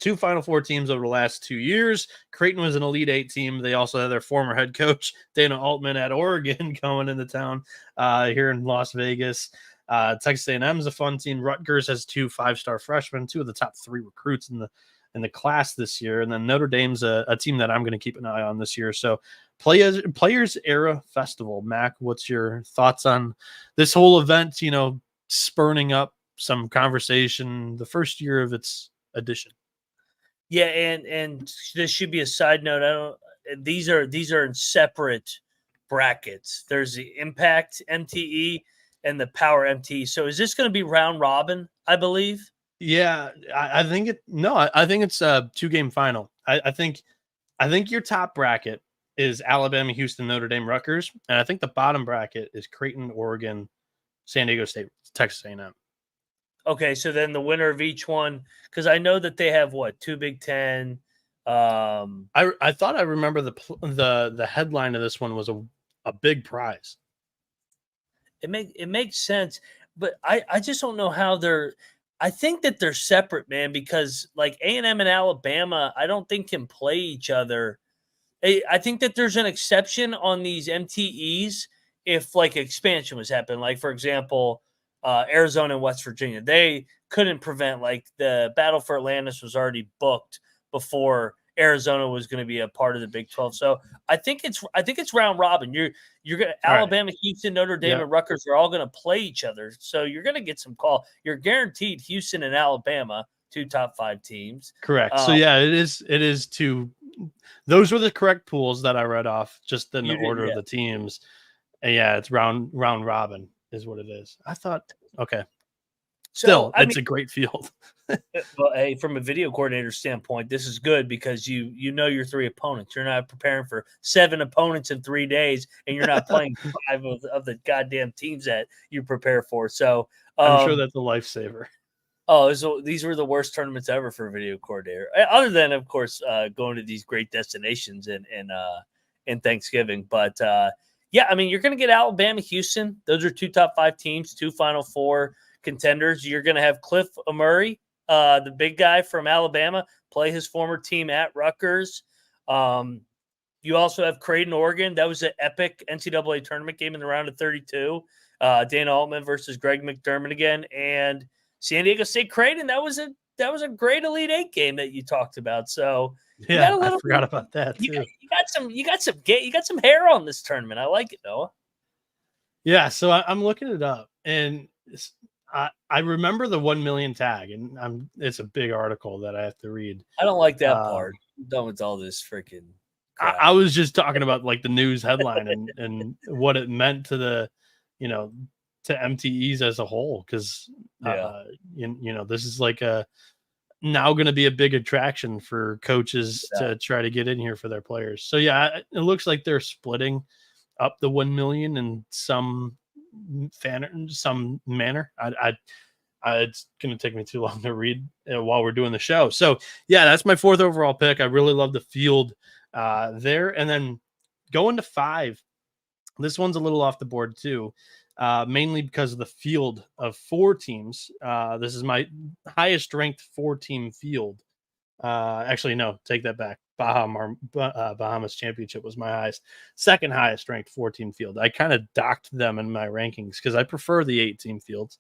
2 Final Four teams over the last 2 years. Creighton was an Elite 8 team. They also had their former head coach, Dana Altman, at Oregon coming into town here in Las Vegas. Texas A&M is a fun team. Rutgers has 2 5-star freshmen, 2 of the top 3 recruits in the class this year. And then Notre Dame's a team that I'm going to keep an eye on this year. So Players Era Festival. Mac, what's your thoughts on this whole event, spurning up some conversation the first year of its edition? Yeah, and this should be a side note. These are in separate brackets. There's the Impact MTE and the Power MTE. So is this going to be round robin, I believe? Yeah, I think it's a 2-game final. I think your top bracket is Alabama, Houston, Notre Dame, Rutgers, and I think the bottom bracket is Creighton, Oregon, San Diego State, Texas A&M. Okay, so then the winner of each one, because I know that they have 2 Big Ten, I thought I remember the headline of this one was a big prize. It makes sense, but I just don't know how they're. I think that they're separate, man, because like A&M and Alabama, I don't think can play each other. I think that there's an exception on these MTEs if like expansion was happening. Like for example, Arizona and West Virginia, they couldn't prevent like the battle for Atlantis was already booked before Arizona was going to be a part of the Big 12. So I think it's round robin. You're going to Alabama, Houston, Notre Dame, and Rutgers are all going to play each other. So you're going to get some call. You're guaranteed Houston and Alabama, 2 top 5 teams. Correct. So yeah, it is to. Those were the correct pools that I read off, just in the order of the teams. And yeah, it's round robin is what it is. I thought, okay. Still, it's a great field. Well, hey, from a video coordinator standpoint, this is good because you know your 3 opponents. You're not preparing for 7 opponents in 3 days, and you're not playing 5 of the goddamn teams that you prepare for. So I'm sure that's a lifesaver. Oh, so these were the worst tournaments ever for a video coordinator, other than, of course, going to these great destinations in Thanksgiving. But yeah, I mean, you're going to get Alabama, Houston. Those are 2 top 5 teams, 2 Final Four contenders. You're going to have Cliff Murray, the big guy from Alabama, play his former team at Rutgers. You also have Creighton, Oregon. That was an epic NCAA tournament game in the round of 32. Dana Altman versus Greg McDermott again, and San Diego State Creighton. That was a great Elite 8 game that you talked about. So yeah, I forgot about that too. You got some hair on this tournament. I like it, Noah. Yeah, so I'm looking it up, and I remember the 1 million tag, and it's a big article that I have to read. I don't like that part. I'm done with all this freaking. I was just talking about like the news headline and what it meant to the, to MTEs as a whole, because this is like now going to be a big attraction for coaches to try to get in here for their players. So yeah, it looks like they're splitting up the 1 million in some manner. It's going to take me too long to read while we're doing the show. So yeah, that's my 4th overall pick. I really love the field there. And then going to 5, this one's a little off the board too, mainly because of the field of 4 teams. This is my highest ranked 4-team field. Actually, no, take that back. Bahamas Championship was my highest, 2nd highest ranked 4-team field. I kind of docked them in my rankings because I prefer the 8-team fields.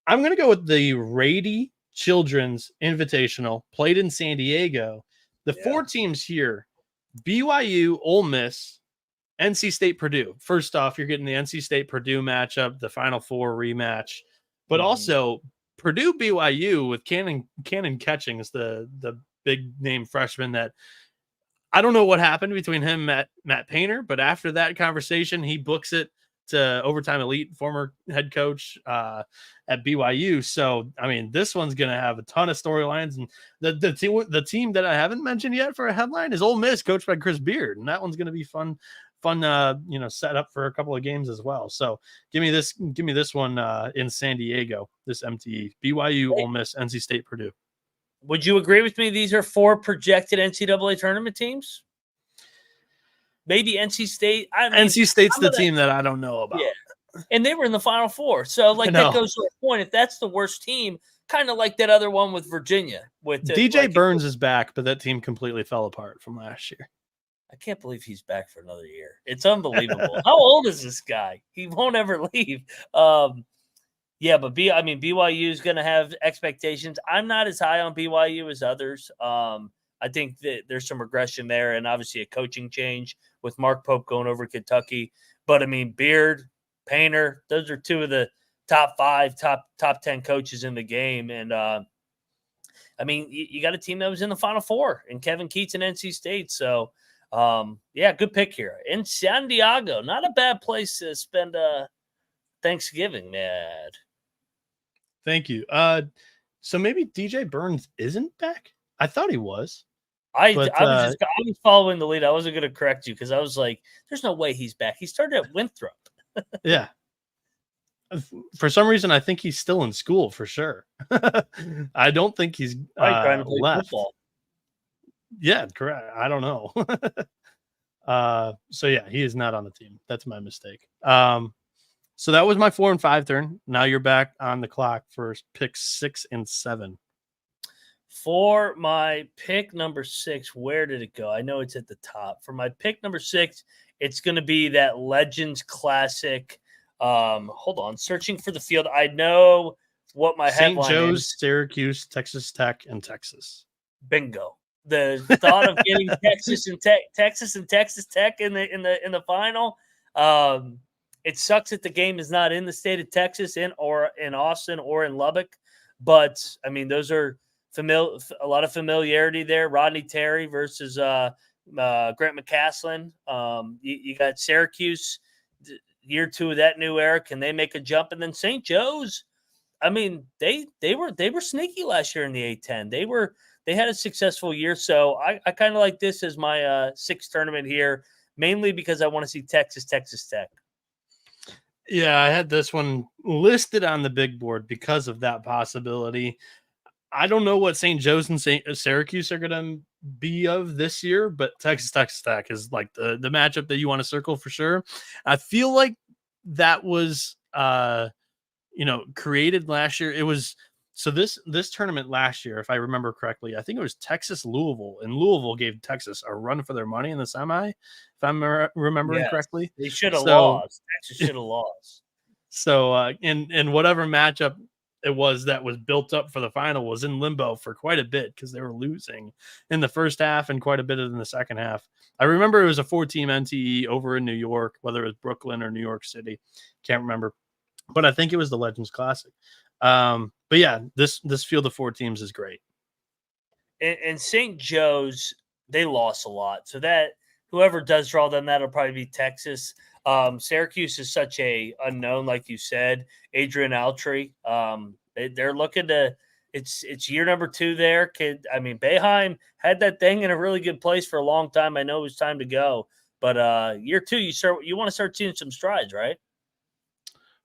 I'm going to go with the Rady Children's Invitational, played in San Diego. The 4 teams here: BYU, Ole Miss, NC State, Purdue. First off, you're getting the NC State Purdue matchup, the Final Four rematch, but also Purdue BYU with Cannon Catching is the big name freshman that I don't know what happened between him and Matt Painter, but after that conversation, he books it to Overtime Elite, former head coach at BYU. So, I mean, this one's going to have a ton of storylines. And the team that I haven't mentioned yet for a headline is Ole Miss, coached by Chris Beard. And that one's going to be fun, set up for a couple of games as well. So give me this one in San Diego, this MTE, BYU, Ole Miss, NC State, Purdue. Would you agree with me? These are 4 projected NCAA tournament teams. Maybe NC State. NC State's the team that I don't know about. Yeah. And they were in the Final Four. So, that goes to a point. If that's the worst team, kind of like that other one with Virginia. With DJ Burns is back, but that team completely fell apart from last year. I can't believe he's back for another year. It's unbelievable. How old is this guy? He won't ever leave. Yeah, but BYU is going to have expectations. I'm not as high on BYU as others. I think that there's some regression there, and obviously a coaching change with Mark Pope going over to Kentucky. But Beard, Painter, those are 2 of the top 5, top 10 coaches in the game. And you got a team that was in the Final Four, and Kevin Keats and NC State. So good pick here in San Diego. Not a bad place to spend Thanksgiving, man. Thank you. So maybe DJ Burns isn't back? I thought he was. I was following the lead. I wasn't going to correct you because I was like, "There's no way he's back." He started at Winthrop. Yeah. For some reason, I think he's still in school for sure. I don't think he's trying to play left. Football. Yeah, correct. I don't know. So yeah, he is not on the team. That's my mistake. So that was my 4 and 5 turn. Now you're back on the clock for picks 6 and 7. For my pick number 6, where did it go? I know it's at the top. For my pick number 6, it's going to be that Legends Classic. Hold on, searching for the field. I know what my St. headline Joe's, is. Syracuse, Texas Tech, and Texas. Bingo. The thought of getting Texas and Texas Tech in the final. It sucks that the game is not in the state of Texas or in Austin or in Lubbock, but I mean those are a lot of familiarity there. Rodney Terry versus Grant McCaslin. You got Syracuse, year 2 of that new era. Can they make a jump? And then St. Joe's. I mean, they were sneaky last year in the A10. They had a successful year. So I kind of like this as my 6th tournament here, mainly because I want to see Texas Tech. Yeah, I had this one listed on the big board because of that possibility. I don't know what St. Joe's and Syracuse are going to be of this year, but Texas Tech is like the matchup that you want to circle for sure. I feel like that was created last year. It was so this tournament last year, if I remember correctly, I think it was Texas Louisville, and Louisville gave Texas a run for their money in the semi, if I'm remembering Yes, correctly. they should have So lost. Texas should have lost. so in whatever matchup it was that was built up for the final was in limbo for quite a bit because they were losing in the first half and quite a bit in the second half. I remember it was a 4-team MTE over in New York, whether it was Brooklyn or New York City, can't remember, but I think it was the Legends Classic. But yeah, this field of 4 teams is great. And St. Joe's, they lost a lot. So that whoever does draw them, that'll probably be Texas. Syracuse is such a unknown, like you said. Adrian Altry, they're looking to. It's year number 2 there. Boeheim had that thing in a really good place for a long time. I know it was time to go, but year 2, you want to start seeing some strides, right?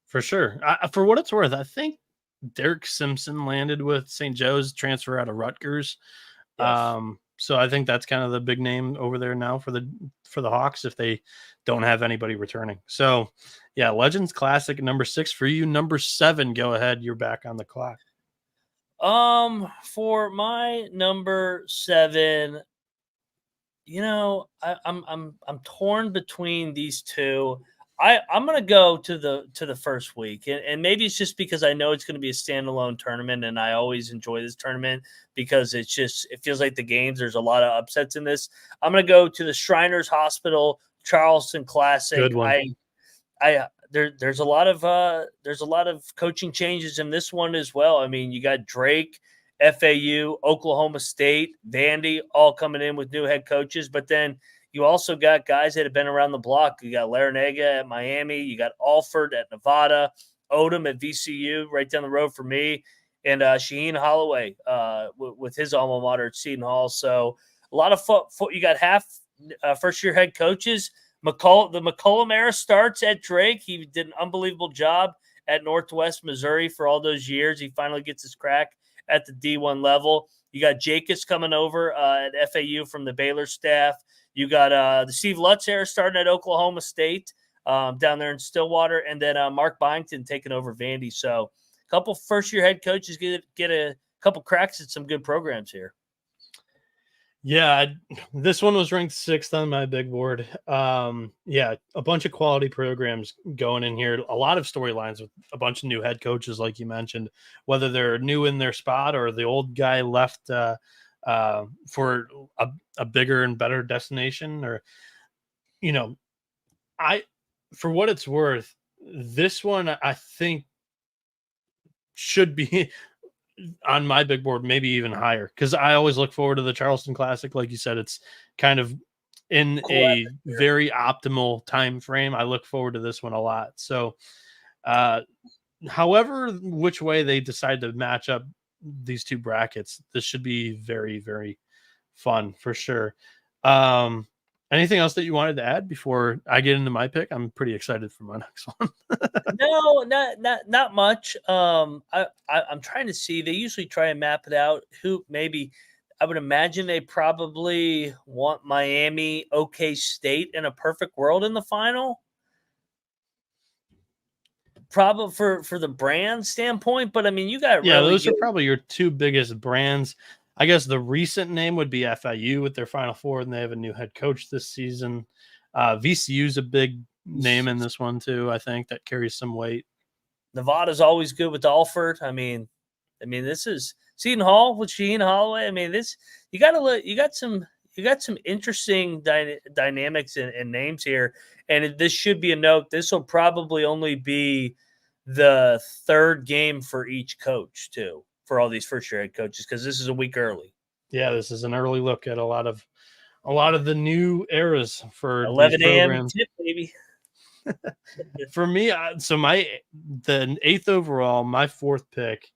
For sure. For what it's worth, I think Derek Simpson landed with St. Joe's, transfer out of Rutgers. Yes. So I think that's kind of the big name over there now for the Hawks if they don't have anybody returning. So yeah, Legends Classic number 6 for you. Number 7, go ahead. You're back on the clock. For my number 7, I'm torn between these two. I'm gonna go to the first week, and maybe it's just because I know it's going to be a standalone tournament, and I always enjoy this tournament because it feels like the games. There's a lot of upsets in this. I'm gonna go to the Shriners Hospital Charleston Classic. Good one. There's a lot of coaching changes in this one as well. I mean, you got Drake, FAU, Oklahoma State, Vandy, all coming in with new head coaches, but then you also got guys that have been around the block. You got Larinaga at Miami. You got Alford at Nevada. Odom at VCU, right down the road for me. And Shaheen Holloway with his alma mater at Seton Hall. So a lot of you got half first-year head coaches. The McCollum era starts at Drake. He did an unbelievable job at Northwest Missouri for all those years. He finally gets his crack at the D1 level. You got Jacobs coming over at FAU from the Baylor staff. You got the Steve Lutz era starting at Oklahoma State down there in Stillwater, and then Mark Byington taking over Vandy. So a couple first-year head coaches get a couple cracks at some good programs here. Yeah, this one was ranked 6th on my big board. Yeah, a bunch of quality programs going in here. A lot of storylines with a bunch of new head coaches, like you mentioned, whether they're new in their spot or the old guy left for a bigger and better destination. Or, for what it's worth, this one I think should be on my big board, maybe even higher, because I always look forward to the Charleston Classic. Like you said, it's kind of in a very optimal time frame. I look forward to this one a lot. So, however, which way they decide to match up these two brackets, this should be very, very fun for sure. Anything else that you wanted to add before I get into my pick? I'm pretty excited for my next one. No, not much. I'm trying to see. They usually try and map it out. Who maybe I would imagine they probably want Miami, OK State in a perfect world in the final. Probably for the brand standpoint, but I mean, you got those are probably your two biggest brands. I guess the recent name would be FIU with their Final Four, and they have a new head coach this season. VCU's a big name in this one too. I think that carries some weight. Nevada's always good with Alford. I mean, this is Seton Hall with Shaheen Holloway. I mean, this you got some interesting dynamics and names here, and this should be a note. This will probably only be the third game for each coach too, for all these first year head coaches, because this is a week early. Yeah, this is an early look at a lot of the new eras for 11 a.m. programs. tip, baby. For me, the 8th overall, my 4th pick.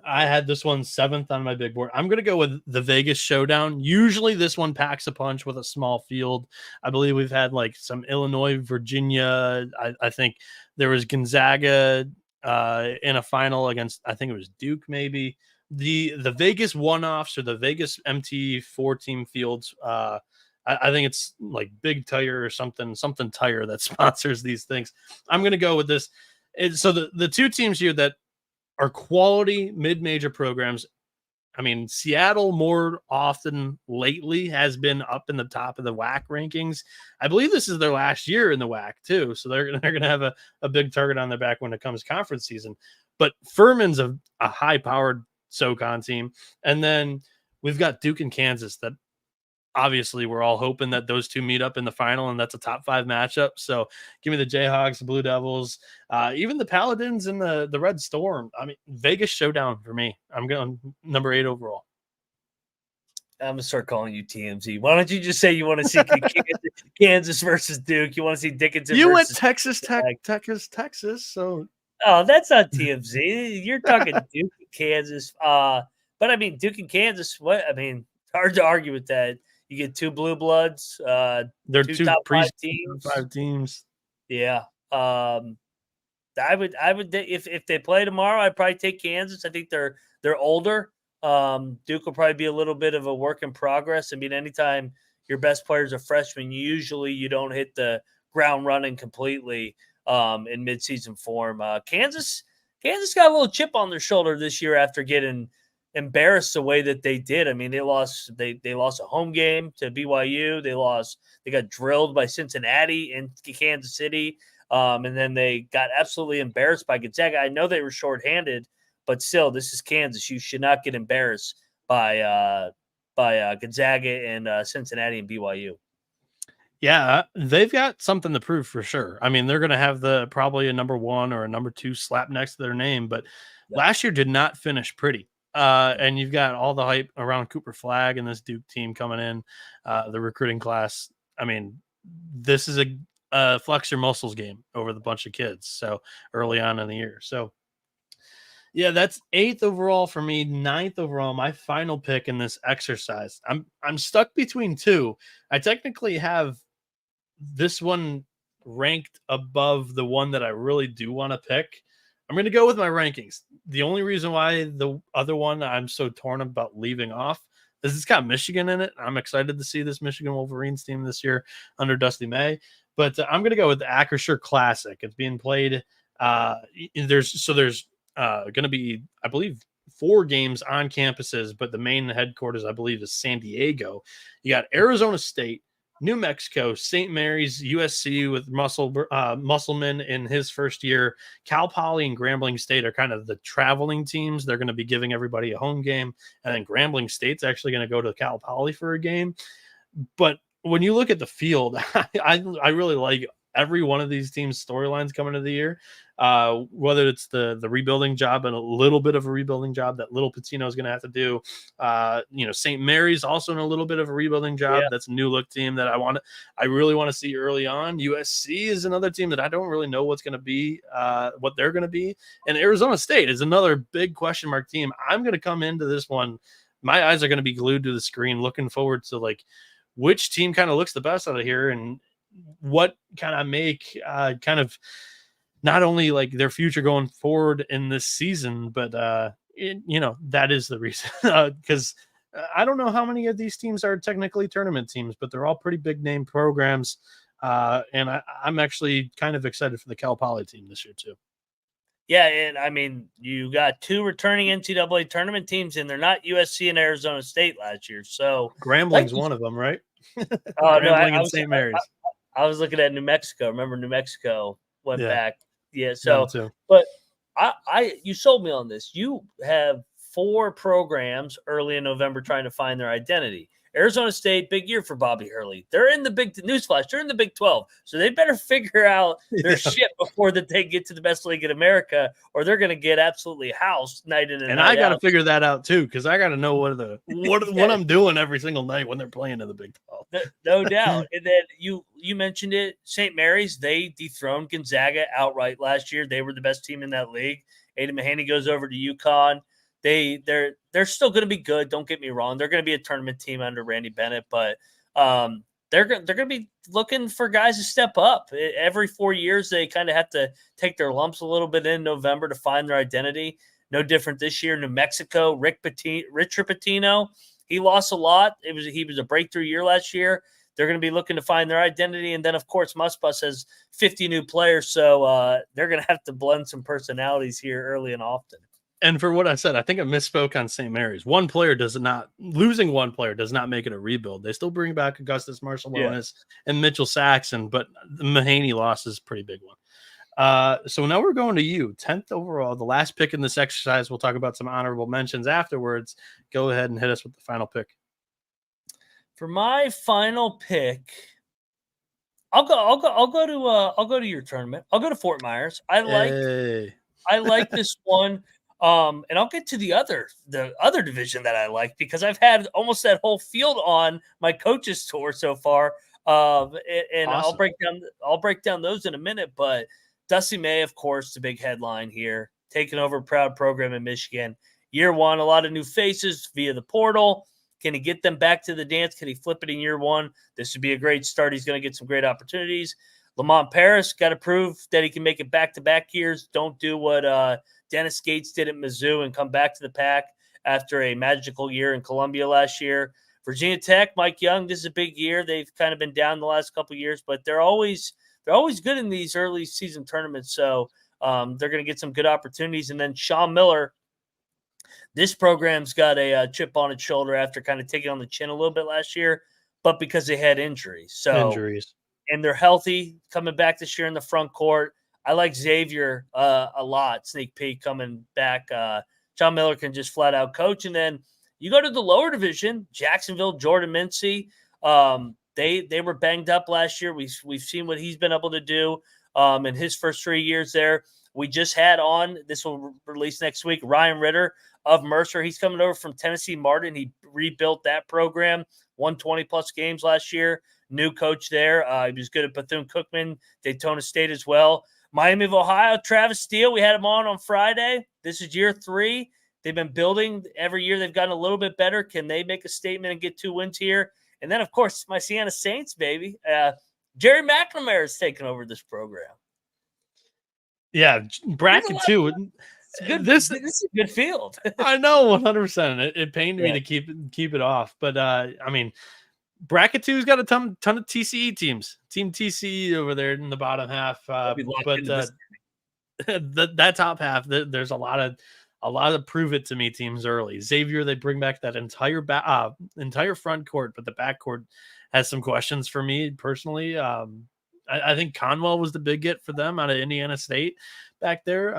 I had this one 7th on my big board. I'm going to go with the Vegas Showdown. Usually this one packs a punch with a small field. I believe we've had like some Illinois, Virginia. I think there was Gonzaga in a final against, I think it was Duke maybe. The Vegas one-offs or the Vegas MTE 4-team fields, I think it's like Big Tire or something tire that sponsors these things. I'm going to go with this. So the two teams here that are quality mid-major programs. I mean, Seattle more often lately has been up in the top of the WAC rankings. I believe this is their last year in the WAC too, so they're going to have a big target on their back when it comes conference season. But Furman's a high-powered SoCon team, and then we've got Duke and Kansas that obviously we're all hoping that those two meet up in the final, and that's a top 5 matchup. So give me the Jayhawks, the Blue Devils, even the Paladins and the Red Storm. I mean, Vegas Showdown for me. I'm going number 8 overall. I'm gonna start calling you TMZ. Why don't you just say you want to see Kansas versus Duke? You want to see Dickinson? You went Texas Tech, Texas. So that's not TMZ. You're talking Duke and Kansas. But I mean, Duke and Kansas. What I mean, hard to argue with that. You get 2 blue bloods. They're two top 5 teams. 5 teams. Yeah. I would if they play tomorrow, I'd probably take Kansas. I think they're older. Duke will probably be a little bit of a work in progress. I mean, anytime your best players are freshmen, usually you don't hit the ground running completely in midseason form. Kansas got a little chip on their shoulder this year after getting embarrassed the way that they did. I mean, they lost a home game to BYU. They got drilled by Cincinnati in Kansas City. And then they got absolutely embarrassed by Gonzaga. I know they were shorthanded, but still, this is Kansas. You should not get embarrassed by Gonzaga and Cincinnati and BYU. Yeah, they've got something to prove for sure. I mean, they're going to have probably a number 1 or a number 2 slap next to their name, but last year did not finish pretty. And you've got all the hype around Cooper Flagg and this Duke team coming in, the recruiting class. I mean, this is a flex your muscles game over the bunch of kids. So early on in the year. So yeah, that's 8th overall for me. 9th overall, my final pick in this exercise. I'm stuck between 2. I technically have this one ranked above the one that I really do want to pick. I'm going to go with my rankings. The only reason why the other one I'm so torn about leaving off is it's got Michigan in it. I'm excited to see this Michigan Wolverines team this year under Dusty May. But I'm going to go with the Acrisure Classic. It's being played. There's going to be, I believe, 4 games on campuses, but the main headquarters, I believe, is San Diego. You got Arizona State, New Mexico, St. Mary's, USC with Musselman in his first year. Cal Poly and Grambling State are kind of the traveling teams. They're going to be giving everybody a home game. And then Grambling State's actually going to go to Cal Poly for a game. But when you look at the field, I really like every one of these teams' storylines coming into the year. Whether it's the rebuilding job and a little bit of a rebuilding job that Little Patino is going to have to do. St. Mary's also in a little bit of a rebuilding job. Yeah. That's a new look team that I really want to see early on. USC is another team that I don't really know what's going to be, what they're going to be. And Arizona State is another big question mark team. I'm going to come into this one. My eyes are going to be glued to the screen, looking forward to like which team kind of looks the best out of here and what kind of make kind of not only like their future going forward in this season, but that is the reason because I don't know how many of these teams are technically tournament teams, but they're all pretty big name programs. And I'm actually kind of excited for the Cal Poly team this year too. Yeah, and I mean, you got 2 returning NCAA tournament teams, and they're not USC and Arizona State last year. So Grambling's one of them, right? oh no, Grambling and St. Mary's. I was looking at New Mexico. Remember, New Mexico went back. Yeah, them so too. but you sold me on this. You have 4 programs early in November trying to find their identity. Arizona State, big year for Bobby Hurley. They're in the newsflash. They're in the Big 12, so they better figure out their shit before that they get to the best league in America, or they're going to get absolutely housed night in and night out. And I got to figure that out too, because I got to know what I'm doing every single night when they're playing in the Big 12. No doubt. And then you mentioned it, St. Mary's. They dethroned Gonzaga outright last year. They were the best team in that league. Aidan Mahaney goes over to UConn. They're still going to be good. Don't get me wrong. They're going to be a tournament team under Randy Bennett, but they're going to be looking for guys to step up. Every 4 years, they kind of have to take their lumps a little bit in November to find their identity. No different this year. New Mexico, Richard Pitino, he lost a lot. He was a breakthrough year last year. They're going to be looking to find their identity. And then, of course, Musbus has 50 new players, so they're going to have to blend some personalities here early and often. And for what I said, I think I misspoke on St. Mary's. Losing one player does not make it a rebuild. They still bring back Augustus Marcelonis and Mitchell Saxon, but the Mahaney loss is a pretty big one. So now we're going to you, 10th overall, the last pick in this exercise. We'll talk about some honorable mentions afterwards. Go ahead and hit us with the final pick. For my final pick, I'll go to your tournament. I'll go to Fort Myers. I like this one. And I'll get to the other division that I like, because I've had almost that whole field on my coach's tour so far. And awesome. I'll break down those in a minute. But Dusty May, of course, the big headline here, taking over a proud program in Michigan. Year 1, a lot of new faces via the portal. Can he get them back to the dance? Can he flip it in year 1? This would be a great start. He's going to get some great opportunities. Lamont Paris got to prove that he can make it back-to-back years. Don't do what Dennis Gates did at Mizzou and come back to the pack after a magical year in Columbia last year. Virginia Tech, Mike Young, this is a big year. They've kind of been down the last couple of years, but they're always good in these early season tournaments. So they're going to get some good opportunities. And then Sean Miller, this program's got a chip on its shoulder after kind of taking on the chin a little bit last year, but because they had injuries. And they're healthy coming back this year in the front court. I like Xavier a lot. Sneak peek coming back. John Miller can just flat out coach. And then you go to the lower division, Jacksonville, Jordan Mincy. They were banged up last year. We've seen what he's been able to do in his first 3 years there. We just had on, this will release next week, Ryan Ritter of Mercer. He's coming over from Tennessee Martin. He rebuilt that program, won 20-plus games last year. New coach there. He was good at Bethune-Cookman, Daytona State as well. Miami of Ohio, Travis Steele. We had him on Friday. This is year 3. They've been building every year. They've gotten a little bit better. Can they make a statement and get 2 wins here? And then, of course, my Siena Saints, baby. Jerry McNamara is taking over this program. Yeah, bracket 2. This is a good field. I know, 100%. It pained me to keep it off. But, I mean, bracket 2's got a ton of TCE teams. Team TCE over there in the bottom half. But that top half, there's a lot of prove it to me teams early. Xavier, they bring back that entire front court, but the back court has some questions for me personally. I think Conwell was the big get for them out of Indiana State back there.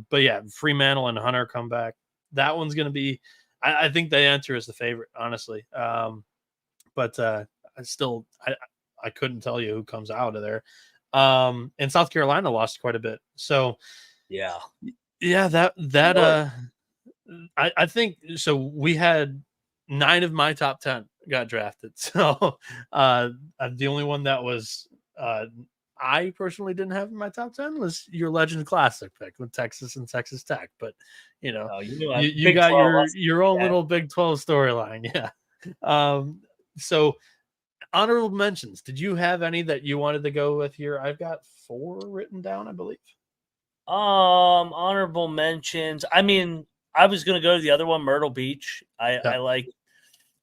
But yeah, Fremantle and Hunter come back. That one's going to be, I think they enter as the favorite, honestly. But I couldn't tell you who comes out of there. And South Carolina lost quite a bit. So yeah, I think so. We had 9 of my top 10 got drafted. So the only one that was I personally didn't have in my top 10 was your Legend Classic pick with Texas and Texas Tech. But you got your own little Big 12 storyline. Yeah. So honorable mentions. Did you have any that you wanted to go with here? I've got 4 written down, I believe. Honorable mentions. I mean, I was going to go to the other one, Myrtle Beach. I like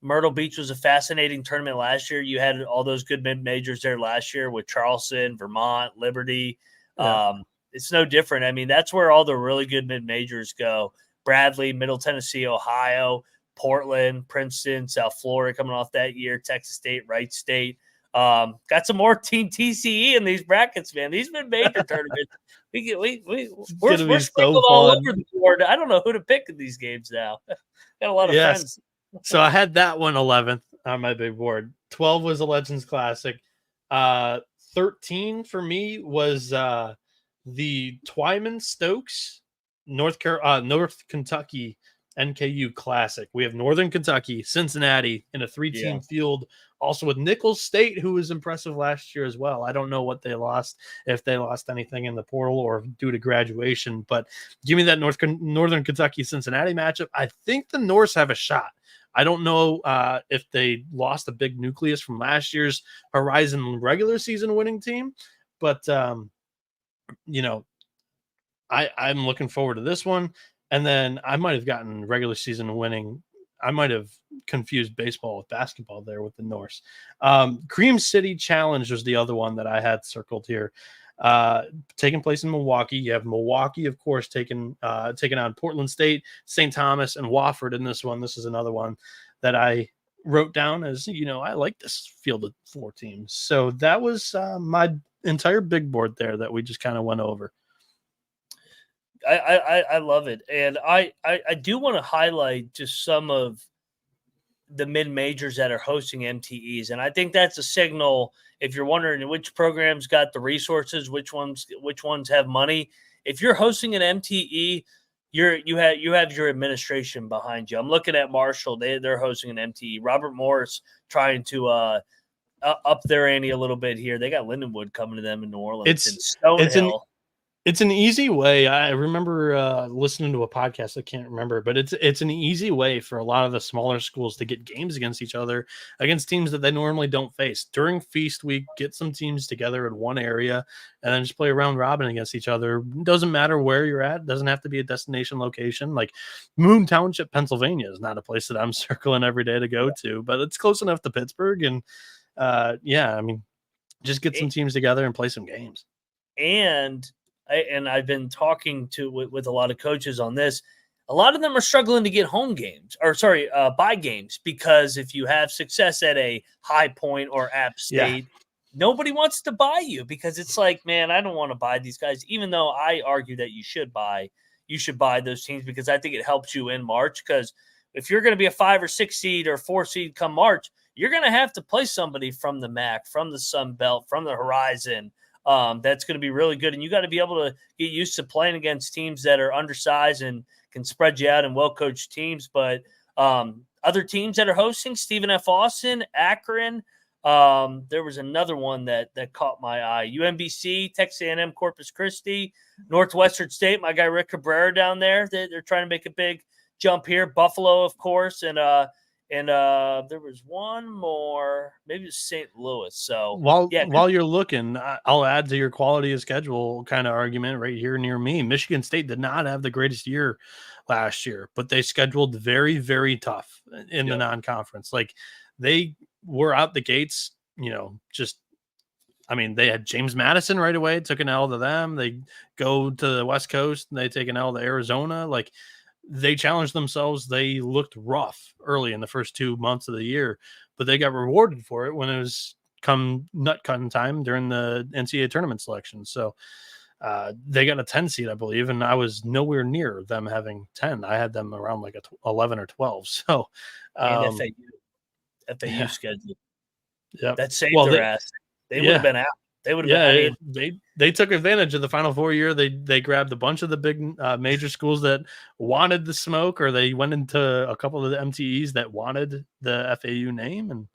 Myrtle Beach was a fascinating tournament last year. You had all those good mid-majors there last year with Charleston, Vermont, Liberty. Yeah. It's no different. I mean, that's where all the really good mid-majors go. Bradley, Middle Tennessee, Ohio, Portland, Princeton, South Florida coming off that year, Texas State, Wright State. Got some more Team TCE in these brackets, man. These mid-major tournaments, we're be so sprinkled all fun. over the board. I don't know who to pick in these games now. Got a lot of friends. So I had that one 11th on my big board. 12 was a Legends Classic. 13 for me was the Twyman Stokes North Kentucky NKU Classic. We have Northern Kentucky, Cincinnati in a 3-team field, also with Nicholls State, who was impressive last year as well. I don't know what they lost, if they lost anything in the portal or due to graduation, but give me that Northern Kentucky Cincinnati matchup. I think the Norse have a shot. I don't know if they lost a big nucleus from last year's Horizon regular season winning team, but I'm looking forward to this one. And then I might have gotten regular season winning. I might have confused baseball with basketball there with the Norse. Cream City Challenge was the other one that I had circled here. Taking place in Milwaukee. You have Milwaukee, of course, taking on Portland State, St. Thomas, and Wofford in this one. This is another one that I wrote down as, I like this field of 4 teams. So that was my entire big board there that we just kind of went over. I love it. And I do want to highlight just some of the mid-majors that are hosting MTEs. And I think that's a signal if you're wondering which programs got the resources, which ones have money. If you're hosting an MTE, you have your administration behind you. I'm looking at Marshall. They're hosting an MTE. Robert Morris trying to up their ante a little bit here. They got Lindenwood coming to them in New Orleans and Stonehill. It's an easy way. I remember listening to a podcast. I can't remember, but it's an easy way for a lot of the smaller schools to get games against each other, against teams that they normally don't face. During Feast Week, get some teams together in one area and then just play a round robin against each other. It doesn't matter where you're at. It doesn't have to be a destination location. Like Moon Township, Pennsylvania is not a place that I'm circling every day to go to, but it's close enough to Pittsburgh. And just get some teams together and play some games. And I've been talking with a lot of coaches on this. A lot of them are struggling to get buy games, because if you have success at a High Point or App State, nobody wants to buy you, because it's like, man, I don't want to buy these guys, even though I argue that you should buy those teams, because I think it helps you in March. Because if you're going to be a 5 or 6 seed or 4 seed come March, you're going to have to play somebody from the MAC, from the Sun Belt, from the Horizon. That's going to be really good. And you got to be able to get used to playing against teams that are undersized and can spread you out in well-coached teams. But other teams that are hosting, Stephen F. Austin, Akron. There was another one that caught my eye. UMBC, Texas A&M, Corpus Christi, Northwestern State. My guy Rick Cabrera down there. They're trying to make a big jump here. Buffalo, of course, and there was one more, maybe it's St. Louis. So while you're looking, I'll add to your quality of schedule kind of argument right here near me. Michigan State did not have the greatest year last year, but they scheduled very, very tough in the non-conference. Like they were out the gates, they had James Madison right away, took an L to them. They go to the West Coast and they take an L to Arizona. Like they challenged themselves. They looked rough early in the first 2 months of the year, but they got rewarded for it when it was come nut cutting time during the NCAA tournament selection. So they got a 10 seed, I believe, and I was nowhere near them having 10. I had them around like 11 or 12. So and FAU schedule. Yeah, that saved their ass. They would have been out. They would have been. They took advantage of the Final Four year. They grabbed a bunch of the big major schools that wanted the smoke, or they went into a couple of the MTEs that wanted the FAU name, and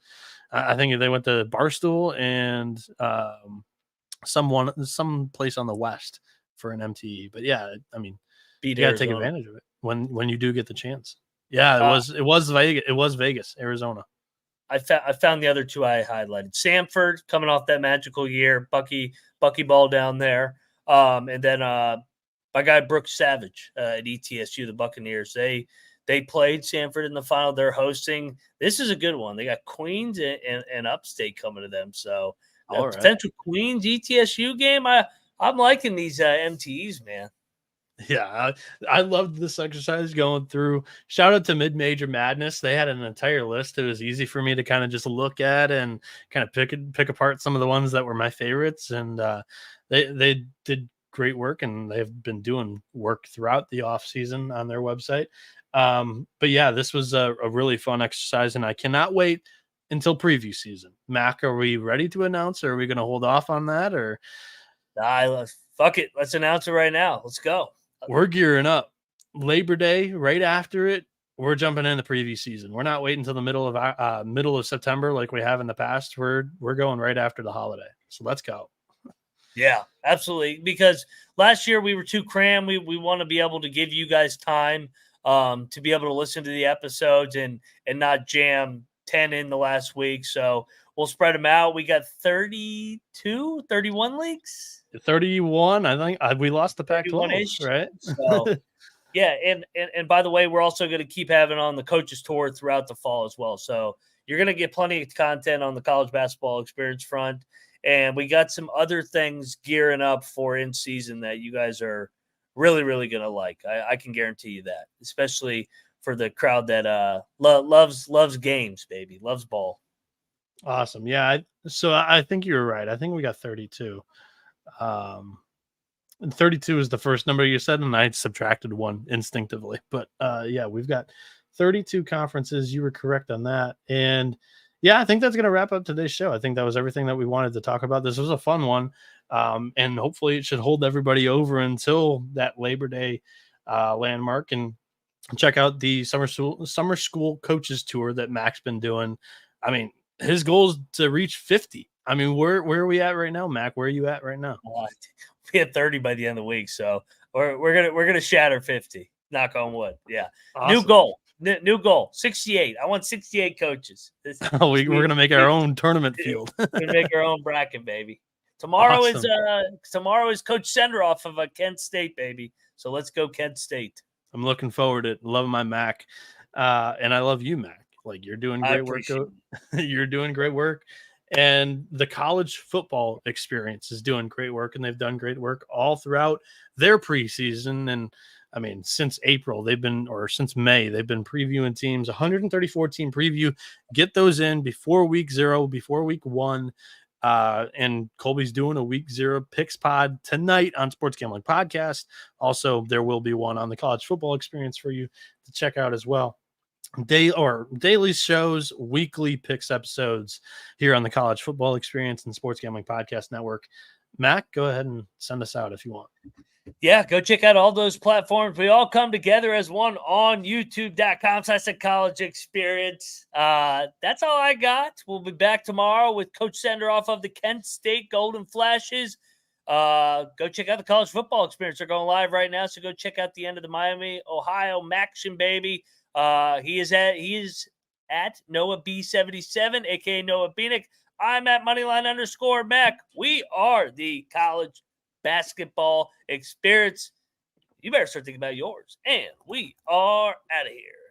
I think they went to Barstool and some place on the West for an MTE. But yeah, you got to take advantage of it when you do get the chance. Yeah, it was Vegas. It was Vegas, Arizona. I found the other two I highlighted. Samford coming off that magical year, Bucky Ball down there, and then my guy Brooks Savage at ETSU, the Buccaneers. They They played Sanford in the final. They're hosting. This is a good one. They got Queens and Upstate coming to them. So All right. potential Queens ETSU game. I'm liking these MTEs, man. Yeah, I loved this exercise going through. Shout out to Mid Major Madness. They had an entire list. It was easy for me to kind of just look at and kind of pick apart some of the ones that were my favorites. And they did great work, and they've been doing work throughout the off season on their website. But yeah, this was a really fun exercise, and I cannot wait until preview season. Mac, are we ready to announce, or are we going to hold off on that, or? Fuck it. Let's announce it right now. Let's go. We're gearing up. Labor Day, right after it, we're jumping in the preview season. We're not waiting until the middle of September like we have in the past. We're going right after the holiday. So let's go. Yeah, absolutely. Because last year we were too crammed. We want to be able to give you guys time to be able to listen to the episodes and not jam 10 in the last week. So we'll spread them out. We got 31 leagues. 31. I think we lost the Pac-12, right? So, yeah, and by the way, we're also going to keep having on the coaches tour throughout the fall as well. So you're going to get plenty of content on the college basketball experience front, and we got some other things gearing up for in season that you guys are really, really going to like. I can guarantee you that, especially for the crowd that loves games, baby, loves ball. Awesome. Yeah. So I think you're right. I think we got 32. And 32 is the first number you said, and I subtracted one instinctively. But yeah, we've got 32 conferences. You were correct on that. And yeah, I think that's going to wrap up today's show. I think that was everything that we wanted to talk about. This was a fun one. And hopefully it should hold everybody over until that Labor Day landmark. And check out the summer school coaches tour that Mac's been doing. I mean, his goal is to reach 50. I mean, where are we at right now, Mac? Where are you at right now? We hit 30 by the end of the week, so we're gonna shatter 50. Knock on wood. Yeah, awesome. New goal. 68. I want 68 coaches. We're gonna make our own tournament field. We're gonna make our own bracket, baby. Tomorrow is Coach Sender off of Kent State, baby. So let's go Kent State. I'm looking forward to it. Love my Mac, and I love you, Mac. Like, you're doing great work. You're doing great work. And the college football experience is doing great work, and they've done great work all throughout their preseason. And I mean, since since May, they've been previewing teams, 134 team preview. Get those in before week 0, before week 1. And Colby's doing a week 0 picks pod tonight on Sports Gambling Podcast. Also, there will be one on the college football experience for you to check out as well. Daily shows, weekly picks episodes here on the College Football Experience and Sports Gambling Podcast Network. Mac, go ahead and send us out if you want. Yeah, go check out all those platforms. We all come together as one on youtube.com/college experience. That's all I got. We'll be back tomorrow with Coach Sender off of the Kent State Golden Flashes. Go check out the College Football Experience. They're going live right now, so go check out the end of the Miami, Ohio Maction, baby. He is at Noah B77, aka Noah Bieniek. I'm at Moneyline_Mac. We are the College Basketball Experience. You better start thinking about yours. And we are out of here.